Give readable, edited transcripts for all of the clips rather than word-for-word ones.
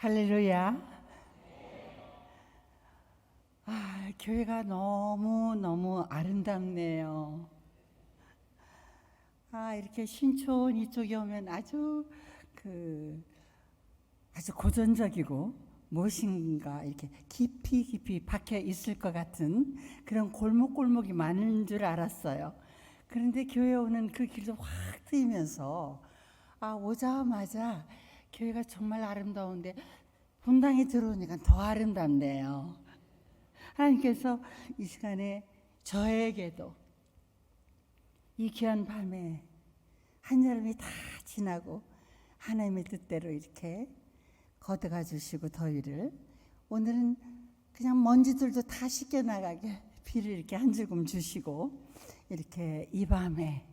할렐루야. 교회가 너무 아름답네요. 이렇게 신촌 이쪽에 오면 아주 고전적이고 무엇인가 이렇게 깊이 박혀 있을 것 같은 그런 골목골목이 많은 줄 알았어요. 그런데 교회 오는 그 길도 확 트이면서 오자마자 교회가 정말 아름다운데 본당에 들어오니까 더 아름답네요. 하나님께서 이 시간에 저에게도 이 귀한 밤에 한여름이 다 지나고 하나님의 뜻대로 이렇게 걷어가 주시고 더위를 오늘은 그냥 먼지들도 다 씻겨나가게 비를 이렇게 한 줄금 주시고 이렇게 이 밤에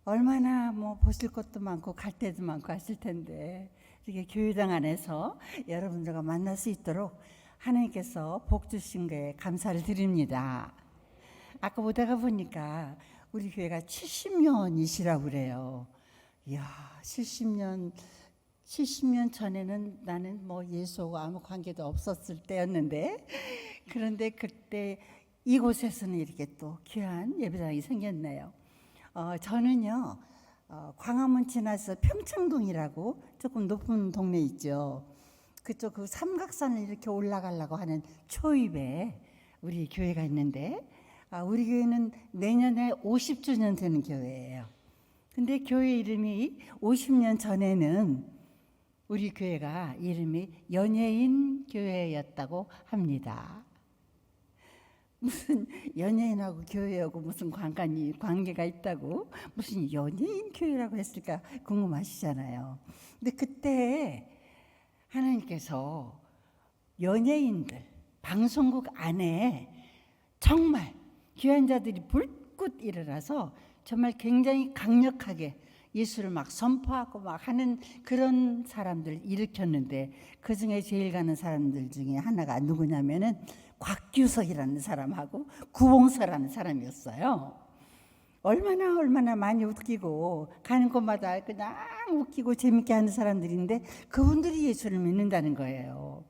얼마나 보실 것도 많고 갈 데도 많고 하실 텐데 이렇게 교회당 안에서 여러분들과 만날 수 있도록 하나님께서 복 주신 거에 감사를 드립니다. 아까 오다가 보니까 우리 교회가 70년이시라고 그래요. 이야, 70년 전에는 나는 예수하고 아무 관계도 없었을 때였는데, 그런데 그때 이곳에서는 이렇게 또 귀한 예배당이 생겼네요. 저는요, 광화문 지나서 평창동이라고 조금 높은 동네 있죠. 그쪽 그 삼각산을 이렇게 올라가려고 하는 초입에 우리 교회가 있는데, 우리 교회는 내년에 50주년 되는 교회예요. 근데 교회 이름이 50년 전에는 우리 교회가 이름이 연예인 교회였다고 합니다. 무슨 연예인하고 교회하고 무슨 관계가 있다고 무슨 연예인 교회라고 했을까 궁금하시잖아요. 근데 그때 하나님께서 연예인들 방송국 안에 정말 귀한 자들이 불꽃 일어나서 정말 굉장히 강력하게 예수를 막 선포하고 막 하는 그런 사람들 일으켰는데, 그 중에 제일 가는 사람들 중에 하나가 누구냐면은 곽규석이라는 사람하고 구봉서라는 사람이었어요. 얼마나 많이 웃기고 가는 곳마다 그냥 웃기고 재밌게 하는 사람들인데 그분들이 예수를 믿는다는 거예요.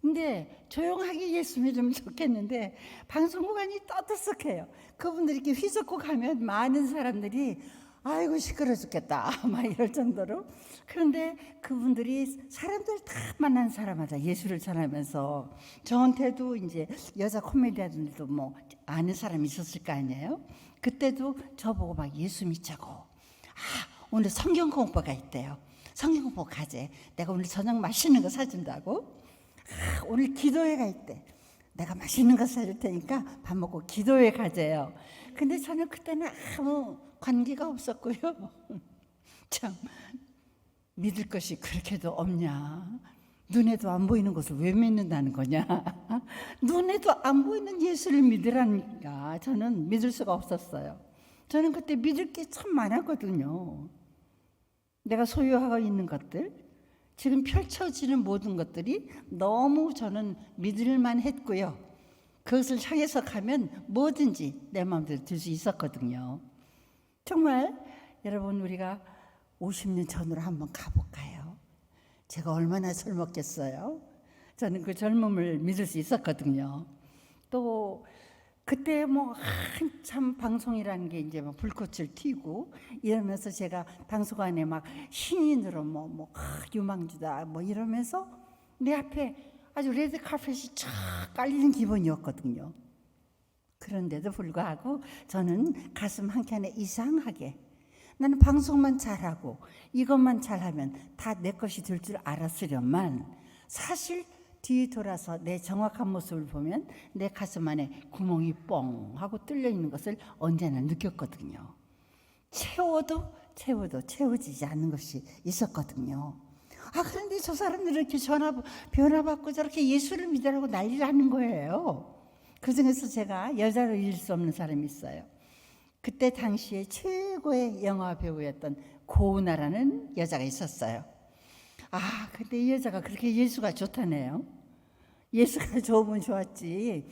근데 조용하게 예수 믿으면 좋겠는데 방송국 안이 떠들썩해요. 그분들이 이렇게 휘젓고 가면 많은 사람들이 아이고 시끄러 죽겠다 막 이럴 정도로. 그런데 그분들이 사람들 다 만난 사람마다 예수를 전하면서, 저한테도 이제 여자 코미디언들도 아는 사람이 있었을 거 아니에요. 그때도 저보고 막 예수 믿자고, 오늘 성경 공부가 있대요. 성경 공부 가재. 내가 오늘 저녁 맛있는 거 사준다고. 오늘 기도회가 있대. 내가 맛있는 거 사줄 테니까 밥 먹고 기도회 가재요. 근데 저는 그때는 아무 관계가 없었고요. 참 믿을 것이 그렇게도 없냐. 눈에도 안 보이는 것을 왜 믿는다는 거냐. 눈에도 안 보이는 예수를 믿으라니까 저는 믿을 수가 없었어요. 저는 그때 믿을 게 참 많았거든요. 내가 소유하고 있는 것들, 지금 펼쳐지는 모든 것들이 너무 저는 믿을만 했고요. 그것을 향해서 가면 뭐든지 내 마음대로 될 수 있었거든요. 정말 여러분, 우리가 50년 전으로 한번 가볼까요? 제가 얼마나 젊었겠어요? 저는 그 젊음을 믿을 수 있었거든요. 또 그때 한참 방송이라는 게 이제 불꽃을 튀고 이러면서 제가 방송관에 막 신인으로 유망주다 이러면서 내 앞에 아주 레드 카펫이 쫙 깔리는 기분이었거든요. 그런데도 불구하고 저는 가슴 한켠에 이상하게, 나는 방송만 잘하고 이것만 잘하면 다 내 것이 될 줄 알았으련만, 사실 뒤 돌아서 내 정확한 모습을 보면 내 가슴 안에 구멍이 뻥 하고 뚫려 있는 것을 언제나 느꼈거든요. 채워도 채워지지 않는 것이 있었거든요. 그런데 저 사람들은 이렇게 변화받고 저렇게 예수를 믿으라고 난리를 하는 거예요. 그 중에서 제가 여자로 잊을 수 없는 사람이 있어요. 그때 당시에 최고의 영화 배우였던 고은아라는 여자가 있었어요. 근데 이 여자가 그렇게 예수가 좋다네요. 예수가 좋으면 좋았지,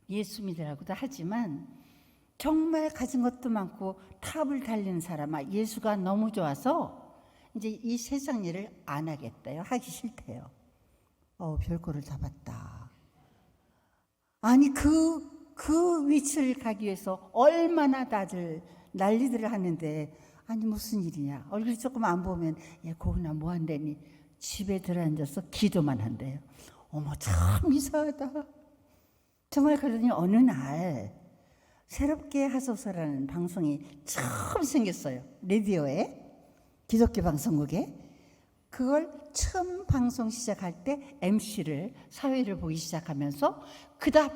예수 믿으라고도 하지만 정말 가진 것도 많고 탑을 달리는 사람, 예수가 너무 좋아서 이제 이 세상 일을 안 하겠대요. 하기 싫대요. 별거를 다 봤다. 아니 그 위치를 가기 위해서 얼마나 다들 난리들을 하는데, 아니 무슨 일이냐. 얼굴이 조금 안 보면 고은아 뭐 한다니 집에 들어앉아서 기도만 한대요. 어머 참 이상하다. 정말. 그러더니 어느 날 새롭게 하소서라는 방송이 처음 생겼어요. 라디오에, 기독교 방송국에. 그걸 처음 방송 시작할 때 MC를, 사회를 보기 시작하면서 그다음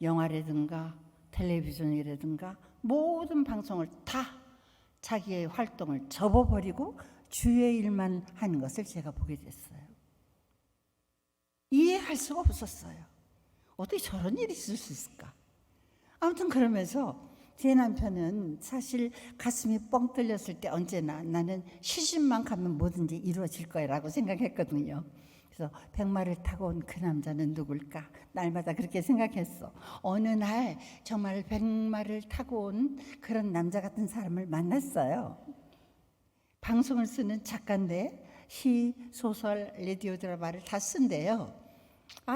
영화라든가 텔레비전이라든가 모든 방송을 다 자기의 활동을 접어버리고 주의 일만 하는 것을 제가 보게 됐어요. 이해할 수가 없었어요. 어떻게 저런 일이 있을 수 있을까? 아무튼 그러면서 제 남편은 사실 가슴이 뻥 뚫렸을 때 언제나 나는 시집만 가면 뭐든지 이루어질 거라고 생각했거든요. 그래서 백마를 타고 온 그 남자는 누굴까? 날마다 그렇게 생각했어. 어느 날 정말 백마를 타고 온 그런 남자 같은 사람을 만났어요. 방송을 쓰는 작가인데 시, 소설, 라디오 드라마를 다 쓴대요.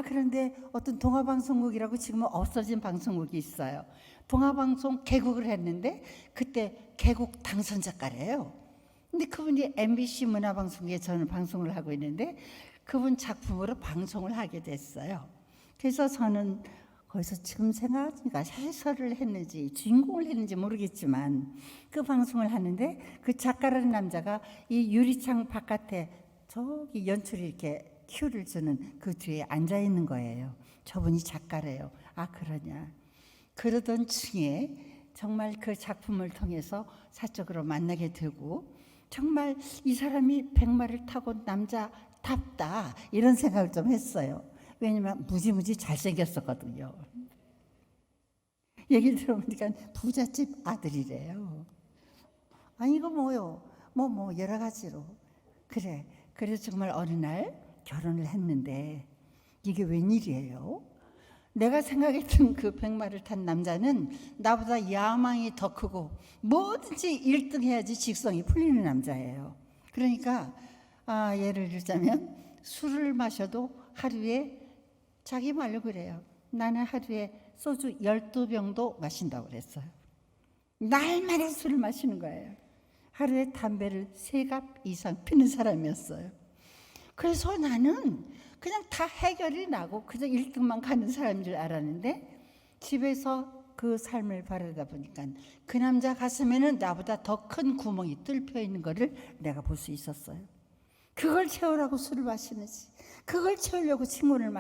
그런데 어떤 동아방송국이라고 지금은 없어진 방송국이 있어요. 동아방송 개국을 했는데 그때 개국 당선 작가래요. 근데 그분이 MBC 문화방송국에 저는 방송을 하고 있는데 그분 작품으로 방송을 하게 됐어요. 그래서 저는 거기서 지금 생각하니까 해설을 했는지 주인공을 했는지 모르겠지만 그 방송을 하는데 그 작가라는 남자가 이 유리창 바깥에 저기 연출이 이렇게 큐를 주는 그 뒤에 앉아 있는 거예요. 저분이 작가래요. 그러냐. 그러던 중에 정말 그 작품을 통해서 사적으로 만나게 되고, 정말 이 사람이 백마를 타고 남자답다 이런 생각을 좀 했어요. 왜냐면 무지무지 잘생겼었거든요. 얘기를 들어보니까 부잣집 아들이래요. 이거 뭐요? 뭐 여러 가지로. 그래서 정말 어느 날 결혼을 했는데 이게 웬일이에요? 내가 생각했던 그 백마를 탄 남자는 나보다 야망이 더 크고 뭐든지 1등 해야지 직성이 풀리는 남자예요. 그러니까 예를 들자면 술을 마셔도 하루에, 자기 말로 그래요. 나는 하루에 소주 12병도 마신다고 그랬어요. 날마다 술을 마시는 거예요. 하루에 담배를 3갑 이상 피는 사람이었어요. 그래서 나는 그냥 다 해결이 나고 그저 1등만 가는 사람인 줄 알았는데, 집에서 그 삶을 바라다 보니까 그 남자 가슴에는 나보다 더 큰 구멍이 뚫혀 있는 거를 내가 볼 수 있었어요. 그걸 채우려고 술을 마시는지, 그걸 채우려고 친구를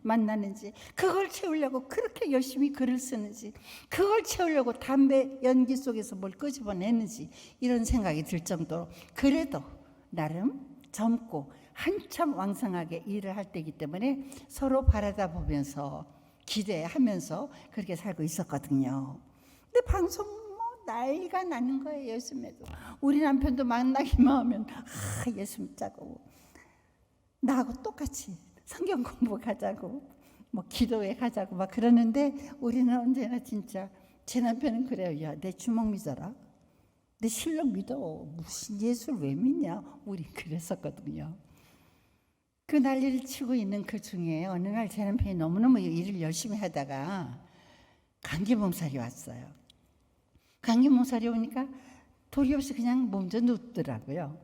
만나는지, 그걸 채우려고 그렇게 열심히 글을 쓰는지, 그걸 채우려고 담배 연기 속에서 뭘 끄집어내는지, 이런 생각이 들 정도로 그래도 나름 젊고 한참 왕성하게 일을 할 때이기 때문에 서로 바라다 보면서 기대하면서 그렇게 살고 있었거든요. 근데 방송 난리가 나는 거예요. 요즘에도 우리 남편도 만나기만 하면 예수 믿자고, 나하고 똑같이 성경 공부 가자고, 뭐 기도회 가자고 막 그러는데, 우리는 언제나 진짜, 제 남편은 그래요. 야, 내 주먹 믿어라, 내 실력 믿어, 무슨 예수를 왜 믿냐. 우리 그랬었거든요. 그 난리를 치고 있는 그 중에 어느 날 제 남편이 너무너무 일을 열심히 하다가 감기 몸살이 왔어요. 감기 몸살이 오니까 도리 없이 그냥 몸져 눕더라고요.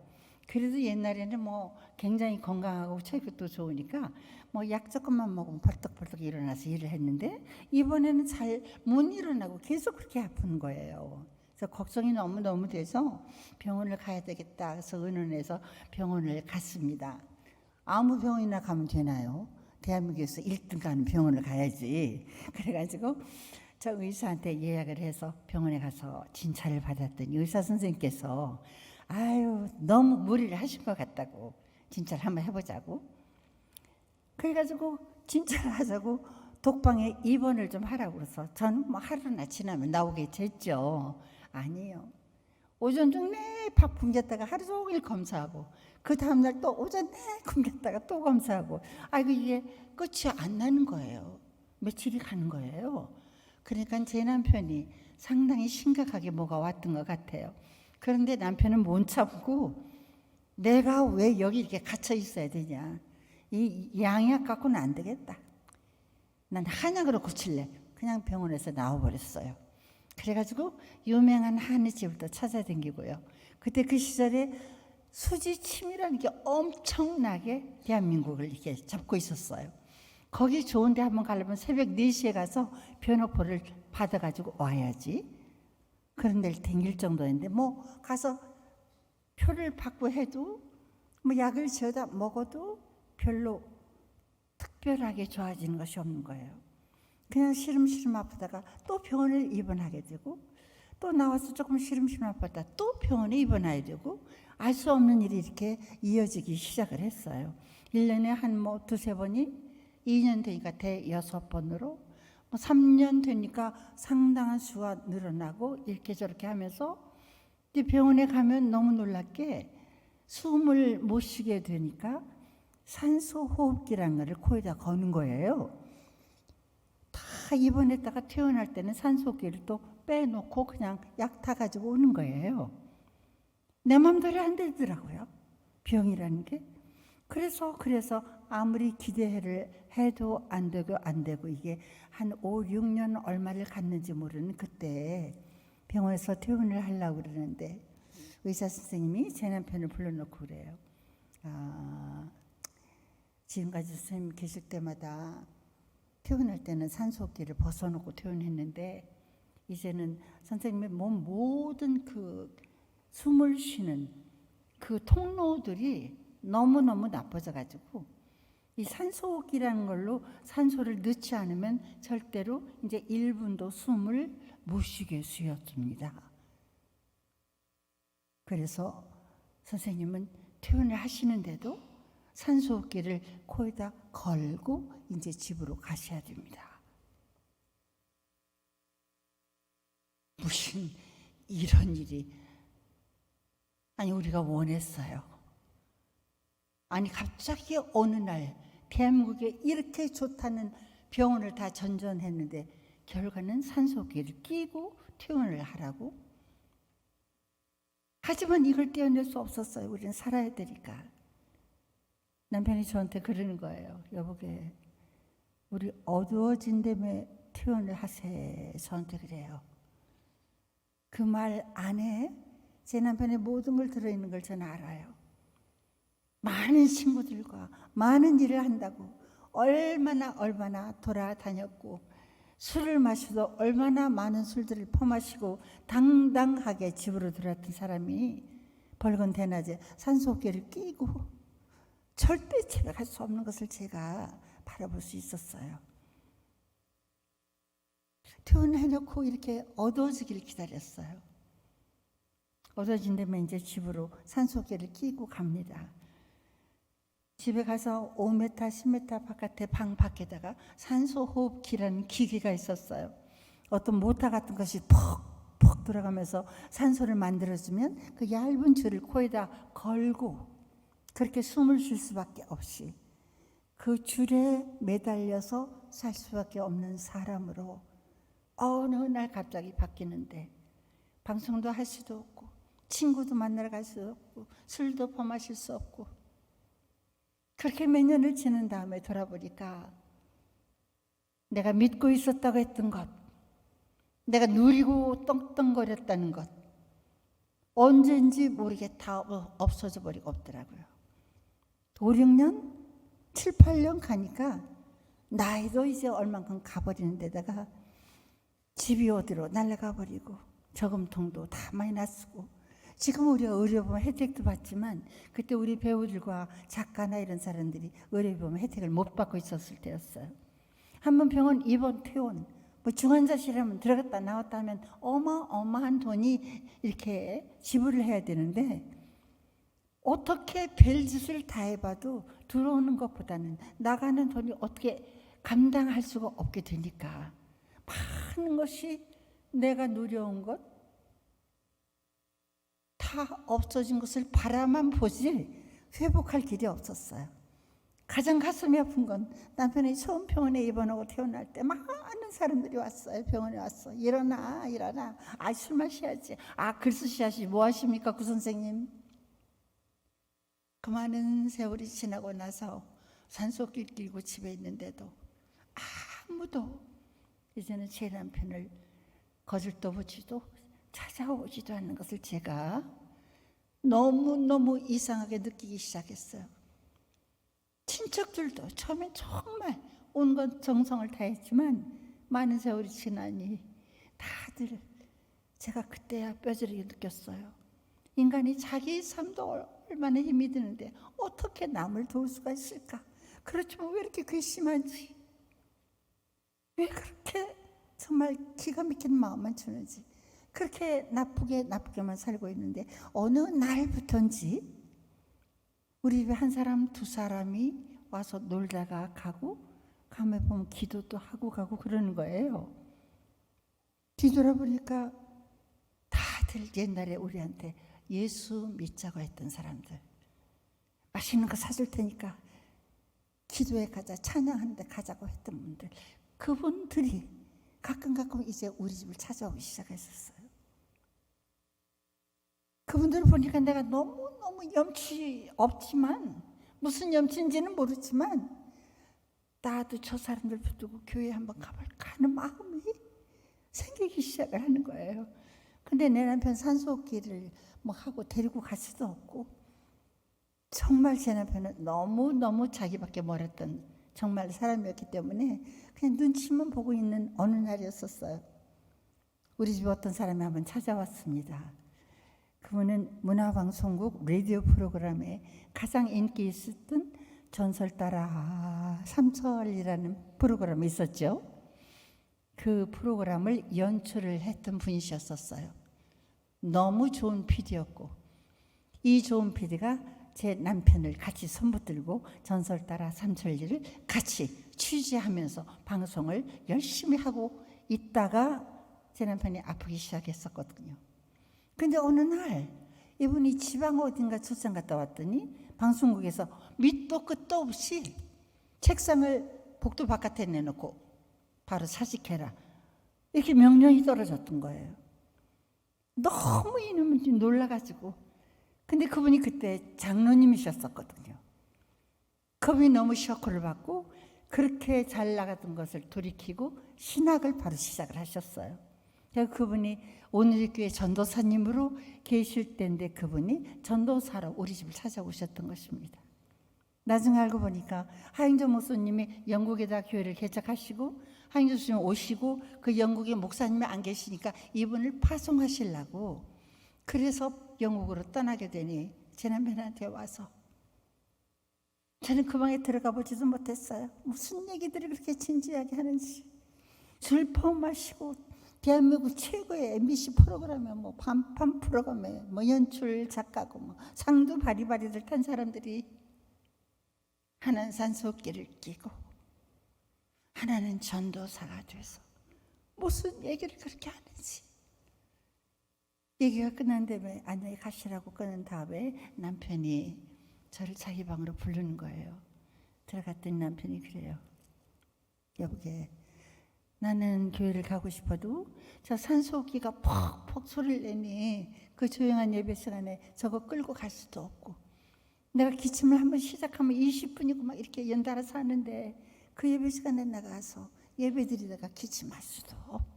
그래도 옛날에는 뭐 굉장히 건강하고 체격도 좋으니까 뭐 약 조금만 먹으면 벌떡벌떡 일어나서 일을 했는데, 이번에는 잘 못 일어나고 계속 그렇게 아픈 거예요. 그래서 걱정이 너무너무 돼서 병원을 가야 되겠다 해서 의논해서 병원을 갔습니다. 아무 병원이나 가면 되나요? 대한민국에서 1등 가는 병원을 가야지. 그래가지고 저 의사한테 예약을 해서 병원에 가서 진찰을 받았더니 의사 선생님께서 너무 무리를 하신 것 같다고, 진찰을 한번 해보자고. 그래가지고 진찰을 하자고 독방에 입원을 좀 하라고 그래서 저는 뭐 하루나 지나면 나오게 됐죠. 아니에요. 오전 중내 팍 굶겼다가 하루 종일 검사하고, 그 다음날 또 오전 내 굶겼다가 또 검사하고, 이게 끝이 안 나는 거예요. 며칠이 가는 거예요. 그러니까 제 남편이 상당히 심각하게 뭐가 왔던 것 같아요. 그런데 남편은 못 참고 내가 왜 여기 이렇게 갇혀 있어야 되냐. 이 양약 갖고는 안 되겠다. 난 한약으로 고칠래. 그냥 병원에서 나와버렸어요. 그래가지고 유명한 한의집을 또 찾아다니고요. 그때 그 시절에 수지침이라는 게 엄청나게 대한민국을 이렇게 잡고 있었어요. 거기 좋은 데 한번 가려면 새벽 4시에 가서 변호포를 받아가지고 와야지. 그런 데를 댕길 정도였는데 뭐 가서 표를 받고 해도 뭐 약을 지어다 먹어도 별로 특별하게 좋아지는 것이 없는 거예요. 그냥 시름시름 아프다가 또 병원을 입원하게 되고 또 나와서 조금 시름시름 아프다 또 병원에 입원해야 되고 알 수 없는 일이 이렇게 이어지기 시작을 했어요. 1년에 한 뭐 2-3번이 2년 되니까 대6번으로 뭐 3년 되니까 상당한 수가 늘어나고 이렇게 저렇게 하면서 병원에 가면 너무 놀랍게 숨을 못 쉬게 되니까 산소호흡기라는 거를 코에다 거는 거예요. 다 입원했다가 퇴원할 때는 산소호흡기를 또 빼놓고 그냥 약 타가지고 오는 거예요. 내 맘대로 안 되더라고요. 병이라는 게. 그래서 아무리 기대를 해도 안 되고 이게 한 5-6년 얼마를 갔는지 모르는 그때 병원에서 퇴원을 하려고 그러는데 의사 선생님이 제 남편을 불러놓고 그래요. 지금까지 선생님 계실 때마다 퇴원할 때는 산소호흡기를 벗어놓고 퇴원했는데 이제는 선생님의 몸 모든 그 숨을 쉬는 그 통로들이 너무너무 나빠져가지고 이 산소호흡기라는 걸로 산소를 넣지 않으면 절대로 이제 1분도 숨을 못 쉬게 쉬었습니다. 그래서 선생님은 퇴원을 하시는데도 산소호흡기를 코에다 걸고 이제 집으로 가셔야 됩니다. 무슨 이런 일이 아니 우리가 원했어요. 아니 갑자기 어느 날 대한민국에 이렇게 좋다는 병원을 다 전전했는데 결과는 산소호흡기를 끼고 퇴원을 하라고. 하지만 이걸 떼어낼 수 없었어요. 우리는 살아야 되니까. 남편이 저한테 그러는 거예요. 여보게 우리 어두워진 데에 퇴원을 하세. 저한테 그래요. 그 말 안에 제 남편의 모든 걸 들어있는 걸 저는 알아요. 많은 친구들과 많은 일을 한다고 얼마나 돌아다녔고 술을 마셔도 얼마나 많은 술들을 퍼마시고 당당하게 집으로 들어왔던 사람이 벌건 대낮에 산소호흡기를 끼고 절대 집에 갈 수 없는 것을 제가 바라볼 수 있었어요. 퇴원해놓고 이렇게 어두워지기를 기다렸어요. 어두워진 데면 이제 집으로 산소호흡기를 끼고 갑니다. 집에 가서 5m, 10m 바깥에 방 밖에다가 산소호흡기라는 기계가 있었어요. 어떤 모터 같은 것이 퍽퍽 돌아가면서 산소를 만들어주면 그 얇은 줄을 코에다 걸고 그렇게 숨을 쉴 수밖에 없이 그 줄에 매달려서 살 수밖에 없는 사람으로 어느 날 갑자기 바뀌는데 방송도 할 수도 없고 친구도 만나러 갈 수 없고 술도 퍼마실 수 없고 그렇게 몇 년을 지난 다음에 돌아보니까 내가 믿고 있었다고 했던 것, 내가 누리고 떵떵거렸다는 것 언제인지 모르게 다 없어져 버리고 없더라고요. 5-6년, 7-8년 가니까 나이도 이제 얼만큼 가버리는 데다가 집이 어디로 날아가 버리고 저금통도 다 많이 낯쓰고 지금 우리가 의료보험 혜택도 받지만 그때 우리 배우들과 작가나 이런 사람들이 의료보험 혜택을 못 받고 있었을 때였어요. 한번 병원 입원, 퇴원, 뭐 중환자실에 들어갔다 나왔다 하면 어마어마한 돈이 이렇게 지불을 해야 되는데 어떻게 별짓을 다 해봐도 들어오는 것보다는 나가는 돈이 어떻게 감당할 수가 없게 되니까 많은 것이 내가 누려온 것 다 없어진 것을 바라만 보지 회복할 길이 없었어요. 가장 가슴이 아픈 건 남편이 처음 병원에 입원하고 퇴원할 때 많은 사람들이 왔어요. 병원에 왔어. 일어나. 술 마셔야지. 글 쓰셔야지. 뭐 하십니까 구 선생님? 그 많은 세월이 지나고 나서 산속길 길고 집에 있는데도 아무도 이제는 제 남편을 거들떠 보지도 찾아오지도 않는 것을 제가 너무너무 이상하게 느끼기 시작했어요. 친척들도 처음엔 정말 온갖 정성을 다했지만 많은 세월이 지나니 다들 제가 그때야 뼈저리게 느꼈어요. 인간이 자기 삶도 얼마나 힘이 드는데 어떻게 남을 도울 수가 있을까? 그렇지만 왜 이렇게 괘씸한지, 왜 그렇게 정말 기가 막힌 마음만 주는지, 그렇게 나쁘게만 살고 있는데 어느 날부터인지 우리 집에 한 사람 두 사람이 와서 놀다가 가면 보면 기도도 하고 가고 그러는 거예요. 뒤돌아보니까 다들 옛날에 우리한테 예수 믿자고 했던 사람들, 맛있는 거 사줄 테니까 기도에 가자, 찬양하는 데 가자고 했던 분들, 그분들이 가끔 이제 우리 집을 찾아오기 시작했었어요. 그분들을 보니까 내가 너무너무 염치 없지만, 무슨 염치인지는 모르지만 나도 저 사람들 붙들고 교회 한번 가볼까 하는 마음이 생기기 시작을 하는 거예요. 근데 내 남편 산소호흡기를 하고 데리고 갈 수도 없고, 정말 제 남편은 너무너무 자기밖에 몰랐던 정말 사람이었기 때문에 그냥 눈치만 보고 있는 어느 날이었었어요. 우리 집에 어떤 사람이 한번 찾아왔습니다. 그분은 문화방송국 라디오 프로그램에 가장 인기 있었던 전설 따라 삼철이라는 프로그램이 있었죠. 그 프로그램을 연출을 했던 분이셨었어요. 너무 좋은 PD였고, 이 좋은 PD가 제 남편을 같이 손붙들고 전설 따라 삼철리를 같이 취재하면서 방송을 열심히 하고 있다가 제 남편이 아프기 시작했었거든요. 근데 어느 날 이분이 지방 어딘가 출장 갔다 왔더니 방송국에서 밑도 끝도 없이 책상을 복도 바깥에 내놓고 바로 사직해라, 이렇게 명령이 떨어졌던 거예요. 너무 이놈이 놀라가지고. 근데 그분이 그때 장로님이셨었거든요. 그분이 너무 쇼크를 받고 그렇게 잘 나가던 것을 돌이키고 신학을 바로 시작을 하셨어요. 그래서 그분이 오늘의 교회 전도사님으로 계실 때인데 그분이 전도사로 우리 집을 찾아오셨던 것입니다. 나중에 알고 보니까 하영조 목사님이 영국에다 교회를 개척하시고 하영조 목사님 오시고 그 영국에 목사님이 안 계시니까 이분을 파송하시려고 그래서 영국으로 떠나게 되니 제 남편한테 와서 저는 그 방에 들어가 보지도 못했어요. 무슨 얘기들이 그렇게 진지하게 하는지. 술 퍼마시고 대한민국 최고의 MBC 프로그램에 반판 프로그램에 연출 작가고 상도 바리바리들 탄 사람들이 하나는 산소호흡기를 끼고 하나는 전도사가 돼서 무슨 얘기를 그렇게 하는지. 얘기가 끝난 다음에 안녕히 가시라고 끊은 다음에 남편이 저를 자기 방으로 부르는 거예요. 들어갔더니 남편이 그래요. 여보게, 나는 교회를 가고 싶어도 저 산소호흡기가 퍽퍽 소리를 내니 그 조용한 예배 시간에 저거 끌고 갈 수도 없고, 내가 기침을 한번 시작하면 20분이고 막 이렇게 연달아서 하는데 그 예배 시간에 나가서 예배 드리다가 기침할 수도 없고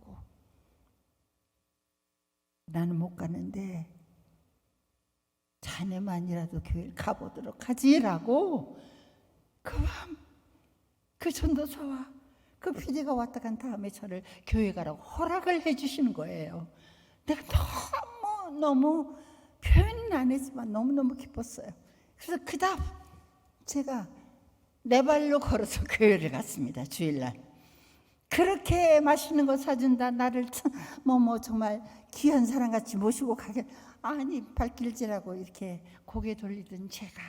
나는 못 가는데 자네만이라도 교회를 가보도록 하지라고 그 전도사와 그 PD가 왔다 간 다음에 저를 교회 가라고 허락을 해주시는 거예요. 내가 너무 표현은 안 했지만 너무너무 기뻤어요. 그래서 그 다음 제가 내 발로 걸어서 교회를 갔습니다. 주일날. 그렇게 맛있는 거 사준다, 나를 정말 귀한 사람같이 모시고 가게, 아니 발길질하고 이렇게 고개 돌리던 제가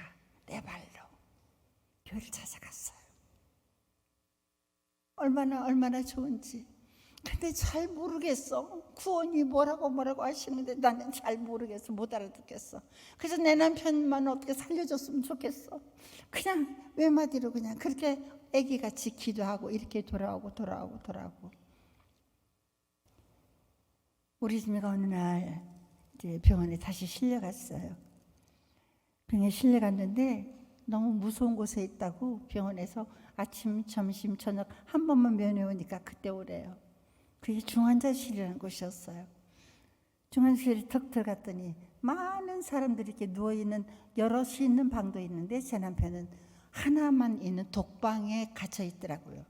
내 발로 교회를 찾아갔어요. 얼마나 좋은지. 근데 잘 모르겠어. 구원이 뭐라고 하시는데 나는 잘 모르겠어. 못 알아듣겠어. 그래서 내 남편만 어떻게 살려줬으면 좋겠어. 그냥 외마디로 그냥 그렇게 애기같이 기도하고 이렇게 돌아오고. 우리 집이가 어느 날 이제 병원에 다시 실려갔어요. 병에 실려갔는데 너무 무서운 곳에 있다고 병원에서 아침, 점심, 저녁 한 번만 면회 오니까 그때 오래요. 그게 중환자실이라는 곳이었어요. 중환자실에 턱 들어갔더니 많은 사람들이 이렇게 누워있는, 여럿이 있는 방도 있는데 제 남편은 하나만 있는 독방에 갇혀 있더라고요.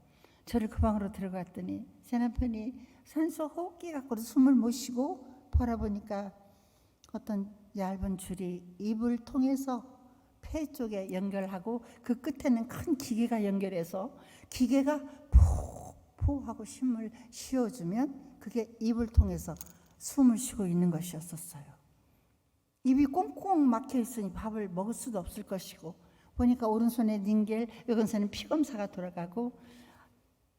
저를 그 방으로 들어갔더니 제 남편이 산소 호흡기 갖고 숨을 못 쉬고 바라보니까 어떤 얇은 줄이 입을 통해서 폐 쪽에 연결하고 그 끝에는 큰 기계가 연결해서 기계가 푹푹 하고 숨을 쉬어주면 그게 입을 통해서 숨을 쉬고 있는 것이었어요. 입이 꽁꽁 막혀 있으니 밥을 먹을 수도 없을 것이고, 보니까 오른손에 닌겔, 왼손에는 피검사가 돌아가고,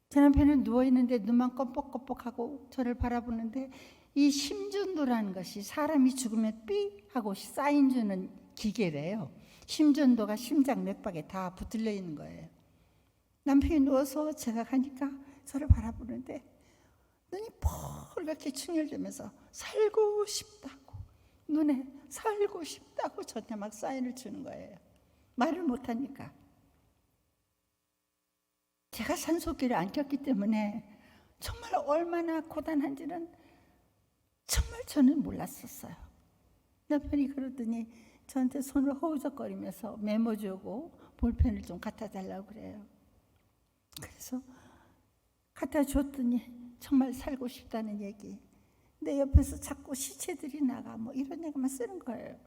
제 남편은 누워있는데 눈만 껌뻑껌뻑하고 저를 바라보는데, 이 심전도라는 것이 사람이 죽으면 삐 하고 사인 주는 기계래요. 심전도가 심장 맥박에 다 붙들려 있는 거예요. 남편이 누워서 제가 가니까 저를 바라보는데 눈이 펄겋게 충혈되면서 살고 싶다고, 눈에 살고 싶다고 저한테 막 사인을 주는 거예요. 말을 못하니까. 제가 산소기를 안 꼈기 때문에 정말 얼마나 고단한지는 정말 저는 몰랐었어요. 남편이 그러더니 저한테 손을 허우적거리면서 메모 주고 볼펜을 좀 갖다 달라고 그래요. 그래서 갖다 줬더니 정말 살고 싶다는 얘기. 내 옆에서 자꾸 시체들이 나가 뭐 이런 얘기만 쓰는 거예요.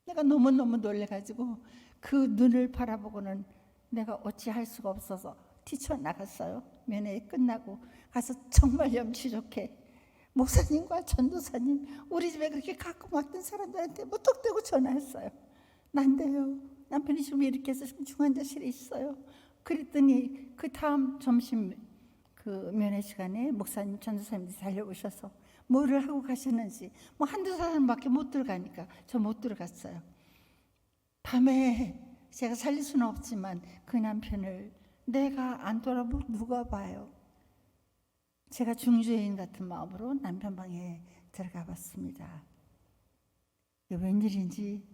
내가 너무너무 놀래가지고 그 눈을 바라보고는 내가 어찌할 수가 없어서 뛰쳐나갔어요. 면회 끝나고 가서 정말 염치 좋게 목사님과 전도사님, 우리 집에 그렇게 가끔 왔던 사람들한테 무턱대고 전화했어요. 난데요, 남편이 지금 이렇게 해서 중환자실에 있어요. 그랬더니 그 다음 점심 그 면회 시간에 목사님, 전도사님들이 달려오셔서 뭐를 하고 가셨는지, 뭐 한두 사람밖에 못 들어가니까 저 못 들어갔어요. 밤에 제가 살릴 수는 없지만 그 남편을 내가 안 돌아보면 누가 봐요. 제가 중주여인 같은 마음으로 남편 방에 들어가 봤습니다. 웬일인지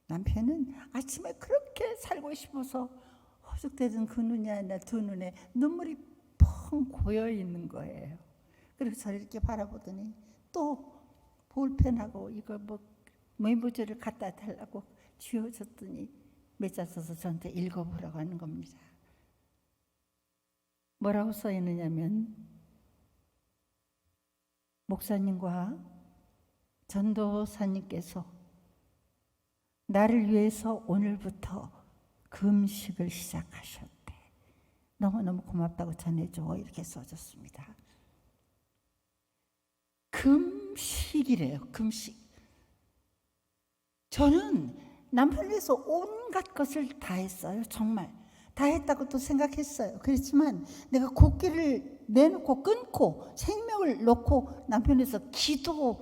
남편은 아침에 그렇게 살고 싶어서 허죽대던 그 눈이 아니라 두 눈에 눈물이 펑 고여 있는 거예요. 그리고 저를 이렇게 바라보더니 또 볼펜하고 이거 뭐 메모지를 갖다 달라고 쥐어줬더니 몇 자 써서 저한테 읽어보라고 하는 겁니다. 뭐라고 써 있느냐면, 목사님과 전도사님께서 나를 위해서 오늘부터 금식을 시작하셨대. 너무너무 고맙다고 전해줘. 이렇게 써졌습니다. 금식이래요. 금식. 저는 남편을 위해서 온갖 것을 다 했어요. 정말 다 했다고 또 생각했어요. 그렇지만 내가 곡기를 내놓고 끊고 생명을 놓고 남편에서 기도,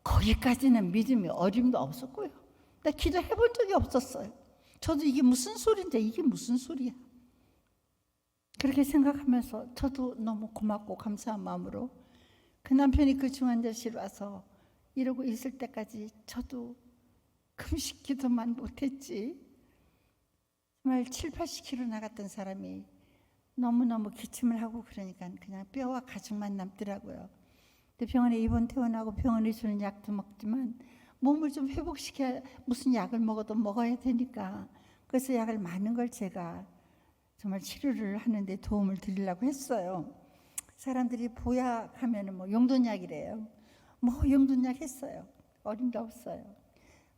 거기까지는 믿음이 어림도 없었고요. 나 기도해본 적이 없었어요. 저도 이게 무슨 소리인데 이게 무슨 소리야. 그렇게 생각하면서 저도 너무 고맙고 감사한 마음으로 그 남편이 그 중환자실 와서 이러고 있을 때까지 저도 금식 기도만 못했지. 정말 7, 80kg 나갔던 사람이 너무너무 기침을 하고 그러니까 그냥 뼈와 가죽만 남더라고요. 근데 병원에 입원 퇴원하고 병원에 주는 약도 먹지만 몸을 좀 회복시켜야 무슨 약을 먹어도 먹어야 되니까, 그래서 약을 많은 걸 제가 정말 치료를 하는데 도움을 드리려고 했어요. 사람들이 보약하면 뭐 용돈약이래요. 뭐 용돈약 했어요. 어림도 없어요.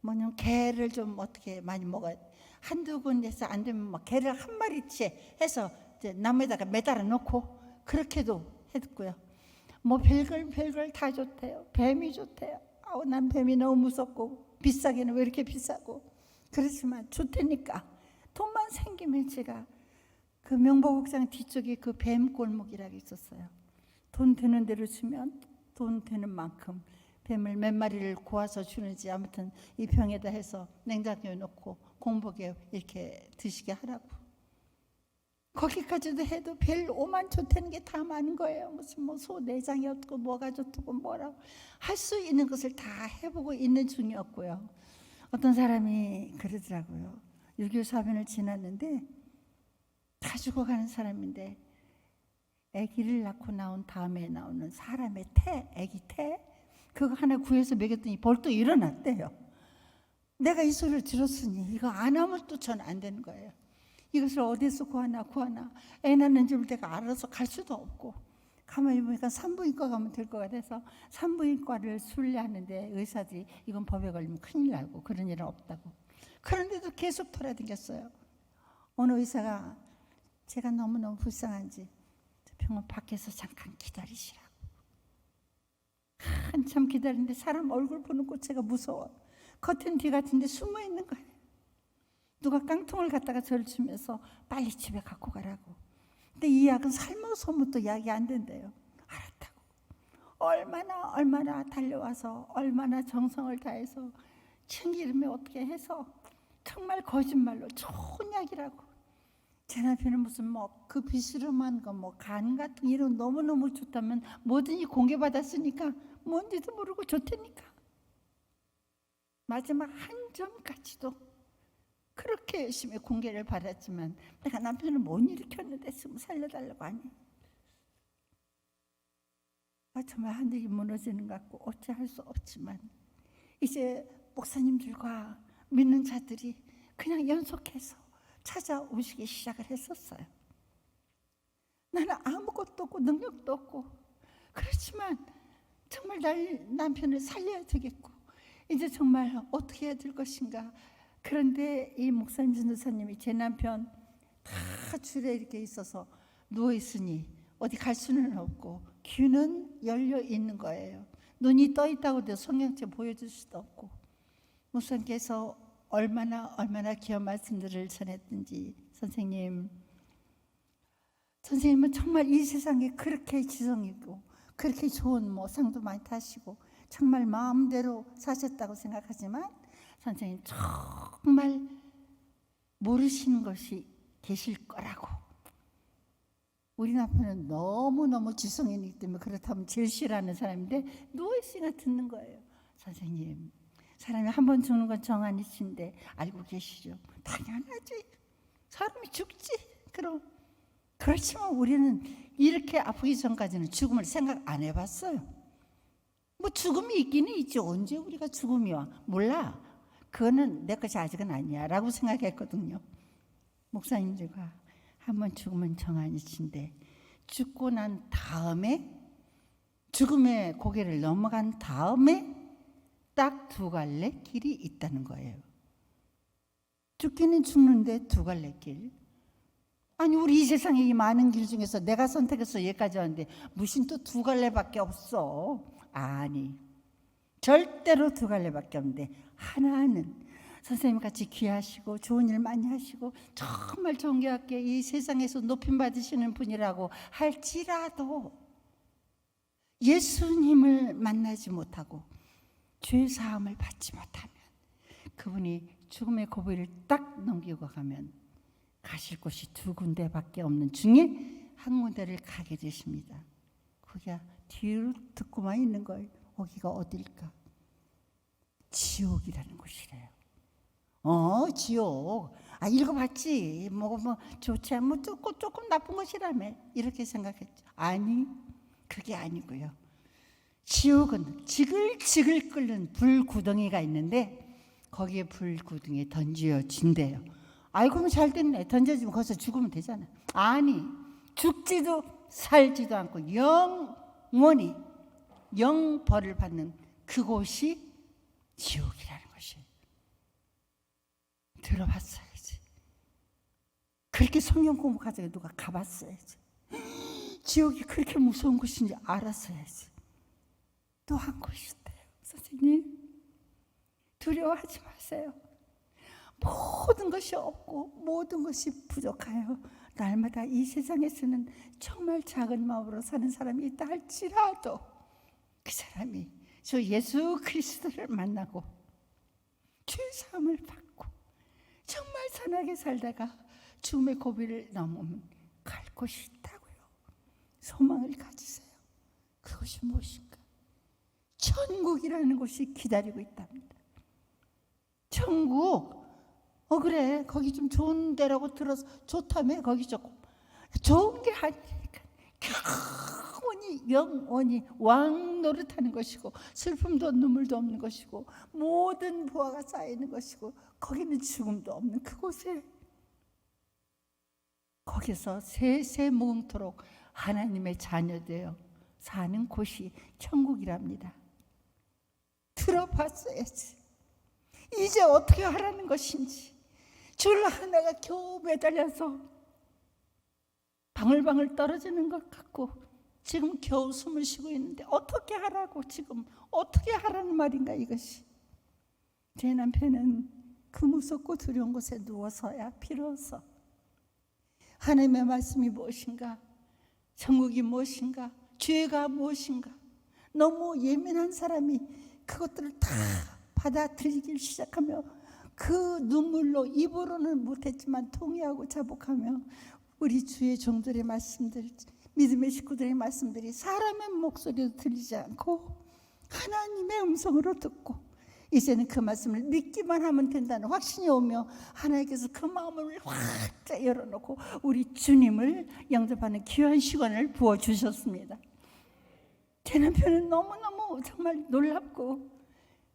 뭐냐면 개를 좀 어떻게 많이 먹어야, 한두 군데서 안 되면 막 개를 한 마리째 해서 이제 나무에다가 매달아 놓고 그렇게도 했고요. 뭐 별걸 다 좋대요. 뱀이 좋대요. 아우, 난 뱀이 너무 무섭고 비싸기는 왜 이렇게 비싸고, 그렇지만 좋다니까 돈만 생기면. 제가 그 명보국장 뒤쪽에 그 뱀 골목이라고 있었어요. 돈 되는 대로 주면 돈 되는 만큼 뱀을 몇 마리를 구워서 주는지, 아무튼 이 병에다 해서 냉장고에 넣고 공복에 이렇게 드시게 하라고. 거기까지도 해도 별 오만 좋다는 게 다 많은 거예요. 무슨 뭐 소 내장이 어떻고 뭐가 좋고 뭐라고 할 수 있는 것을 다 해보고 있는 중이었고요. 어떤 사람이 그러더라고요. 6.25 사변을 지났는데 다 죽어가는 사람인데 아기를 낳고 나온 다음에 나오는 사람의 태, 아기 태, 그거 하나 구해서 먹였더니 벌떡 일어났대요. 내가 이 소리를 들었으니 이거 안 하면 또 전 안 되는 거예요. 이것을 어디서 구하나. 애 낳는 줄 내가 알아서 갈 수도 없고, 가만히 보니까 산부인과 가면 될 것 같아서 산부인과를 순례하는데 의사들이 이건 법에 걸리면 큰일 나고 그런 일은 없다고. 그런데도 계속 돌아다녔어요. 어느 의사가 제가 너무너무 불쌍한지 병원 밖에서 잠깐 기다리시라고. 한참 기다리는데 사람 얼굴 보는 것 제가 무서워. 커튼 뒤 같은데 숨어 있는 거예요. 누가 깡통을 갖다가 저를 주면서 빨리 집에 갖고 가라고. 근데 이 약은 삶아서부터 약이 안 된대요. 알았다고. 얼마나 달려와서 얼마나 정성을 다해서 참기름에 어떻게 해서 정말 거짓말로 좋은 약이라고. 제 남편은 무슨 그 비스름한 거 간 같은 이런 너무너무 좋다면 뭐든지 공개받았으니까 뭔지도 모르고 좋다니까. 마지막 한 점까지도 그렇게 열심히 공개를 받았지만 내가 남편을 못 일으켰는데 지금 살려달라고 하니 정말 하늘이 무너지는 것 같고 어찌할 수 없지만 이제 목사님들과 믿는 자들이 그냥 연속해서 찾아오시기 시작을 했었어요. 나는 아무것도 없고 능력도 없고 그렇지만 정말 남편을 살려야 되겠고 이제 정말 어떻게 해야 될 것인가. 그런데 이 목사님 전도사님이 제 남편 다 줄에 이렇게 있어서 누워있으니 어디 갈 수는 없고 귀는 열려 있는 거예요. 눈이 떠 있다고 해도 성경책 보여줄 수도 없고 목사님께서 얼마나 귀한 말씀들을 전했든지 선생님은 정말 이 세상에 그렇게 지성이고 그렇게 좋은 상도 많이 타시고 정말 마음대로 사셨다고 생각하지만 선생님 정말 모르시는 것이 계실 거라고. 우리 남편은 너무너무 지성인이기 때문에 그렇다면 제일 싫어하는 사람인데 누워있으니까 듣는 거예요. 선생님, 사람이 한 번 죽는 건 정한이신데 알고 계시죠? 당연하지. 사람이 죽지. 그렇지만 우리는 이렇게 아프기 전까지는 죽음을 생각 안 해봤어요. 죽음이 있기는 있지. 언제 우리가 죽음이 와? 몰라. 그거는 내 것이 아직은 아니야 라고 생각했거든요. 목사님들과 한번 죽으면 정한이신데 죽고 난 다음에 죽음의 고개를 넘어간 다음에 딱 두 갈래 길이 있다는 거예요. 죽기는 죽는데 두 갈래 길. 아니 우리 이 세상에 이 많은 길 중에서 내가 선택해서 여기까지 왔는데 무슨 또 두 갈래밖에 없어. 아니 절대로 두 갈래밖에 없는데 하나는 선생님같이 귀하시고 좋은 일 많이 하시고 정말 존경하게 이 세상에서 높임 받으시는 분이라고 할지라도 예수님을 만나지 못하고 죄 사함을 받지 못하면 그분이 죽음의 고비를 딱 넘기고 가면 가실 곳이 두 군데밖에 없는 중에 한 군데를 가게 되십니다. 그게 뒤로 듣고만 있는 거예요. 거기가 어딜까? 지옥이라는 곳이래요. 지옥. 읽어봤지. 좋지 않고 조금 나쁜 것이라며. 이렇게 생각했죠. 아니, 그게 아니고요. 지옥은 지글지글 끓는 불구덩이가 있는데 거기에 불구덩이에 던져진대요. 그러면 잘 됐네. 던져지면 거기서 죽으면 되잖아. 아니, 죽지도 살지도 않고 영원히 영벌을 받는 그곳이 지옥이라는 것이. 들어봤어야지. 그렇게 성경 공부하자고 누가 가봤어야지. 지옥이 그렇게 무서운 곳인지 알았어야지. 또 한 곳이 있대요. 선생님, 두려워하지 마세요. 모든 것이 없고 모든 것이 부족하여 날마다 이 세상에서는 정말 작은 마음으로 사는 사람이 있다 할지라도 그 사람이 저 예수 그리스도를 만나고 죄사함을 받고 정말 선하게 살다가 죽음의 고비를 넘으면 갈 곳이 있다고요. 소망을 가지세요. 그것이 무엇인가? 천국이라는 곳이 기다리고 있답니다. 천국. 그래, 거기 좀 좋은 데라고 들어서 좋다며. 거기 조금 좋은 게 아니니까 영원히 왕 노릇하는 것이고, 슬픔도 눈물도 없는 것이고, 모든 보화가 쌓이는 것이고, 거기는 죽음도 없는 그곳에, 거기서 세세 무궁토록 하나님의 자녀되어 사는 곳이 천국이랍니다. 들어봤어야지. 이제 어떻게 하라는 것인지. 줄 하나가 겨우 매달려서 방울방울 떨어지는 것 같고 지금 겨우 숨을 쉬고 있는데 어떻게 하라고, 지금 어떻게 하라는 말인가 이것이. 제 남편은 그 무섭고 두려운 곳에 누워서야 비로소 하나님의 말씀이 무엇인가, 천국이 무엇인가, 죄가 무엇인가, 너무 예민한 사람이 그것들을 다 받아들이기 시작하며 그 눈물로 입으로는 못했지만 통회하고 자복하며 우리 주의 종들의 말씀들, 믿음의 식구들의 말씀들이 사람의 목소리도 들리지 않고 하나님의 음성으로 듣고 이제는 그 말씀을 믿기만 하면 된다는 확신이 오며 하나님께서 그 마음을 확 열어놓고 우리 주님을 영접하는 귀한 시간을 부어주셨습니다. 제 남편은 너무너무 정말 놀랍고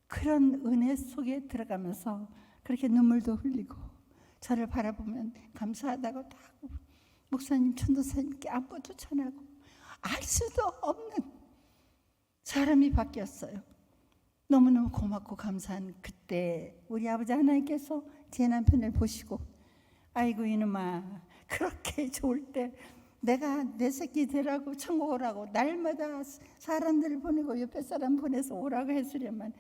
그런 은혜 속에 들어가면서 그렇게 눈물도 흘리고 저를 바라보면 감사하다고 다 하고 목사님, 전도사님께 안부도 전하고 알 수도 없는 사람이 바뀌었어요. 너무너무 고맙고 감사한 그때 우리 아버지 하나님께서 제 남편을 보시고 아이고 이놈아, 그렇게 좋을 때 내가 내 새끼 되라고 천국 오라고 날마다 사람들을 보내고 옆에 사람 보내서 오라고 했으려면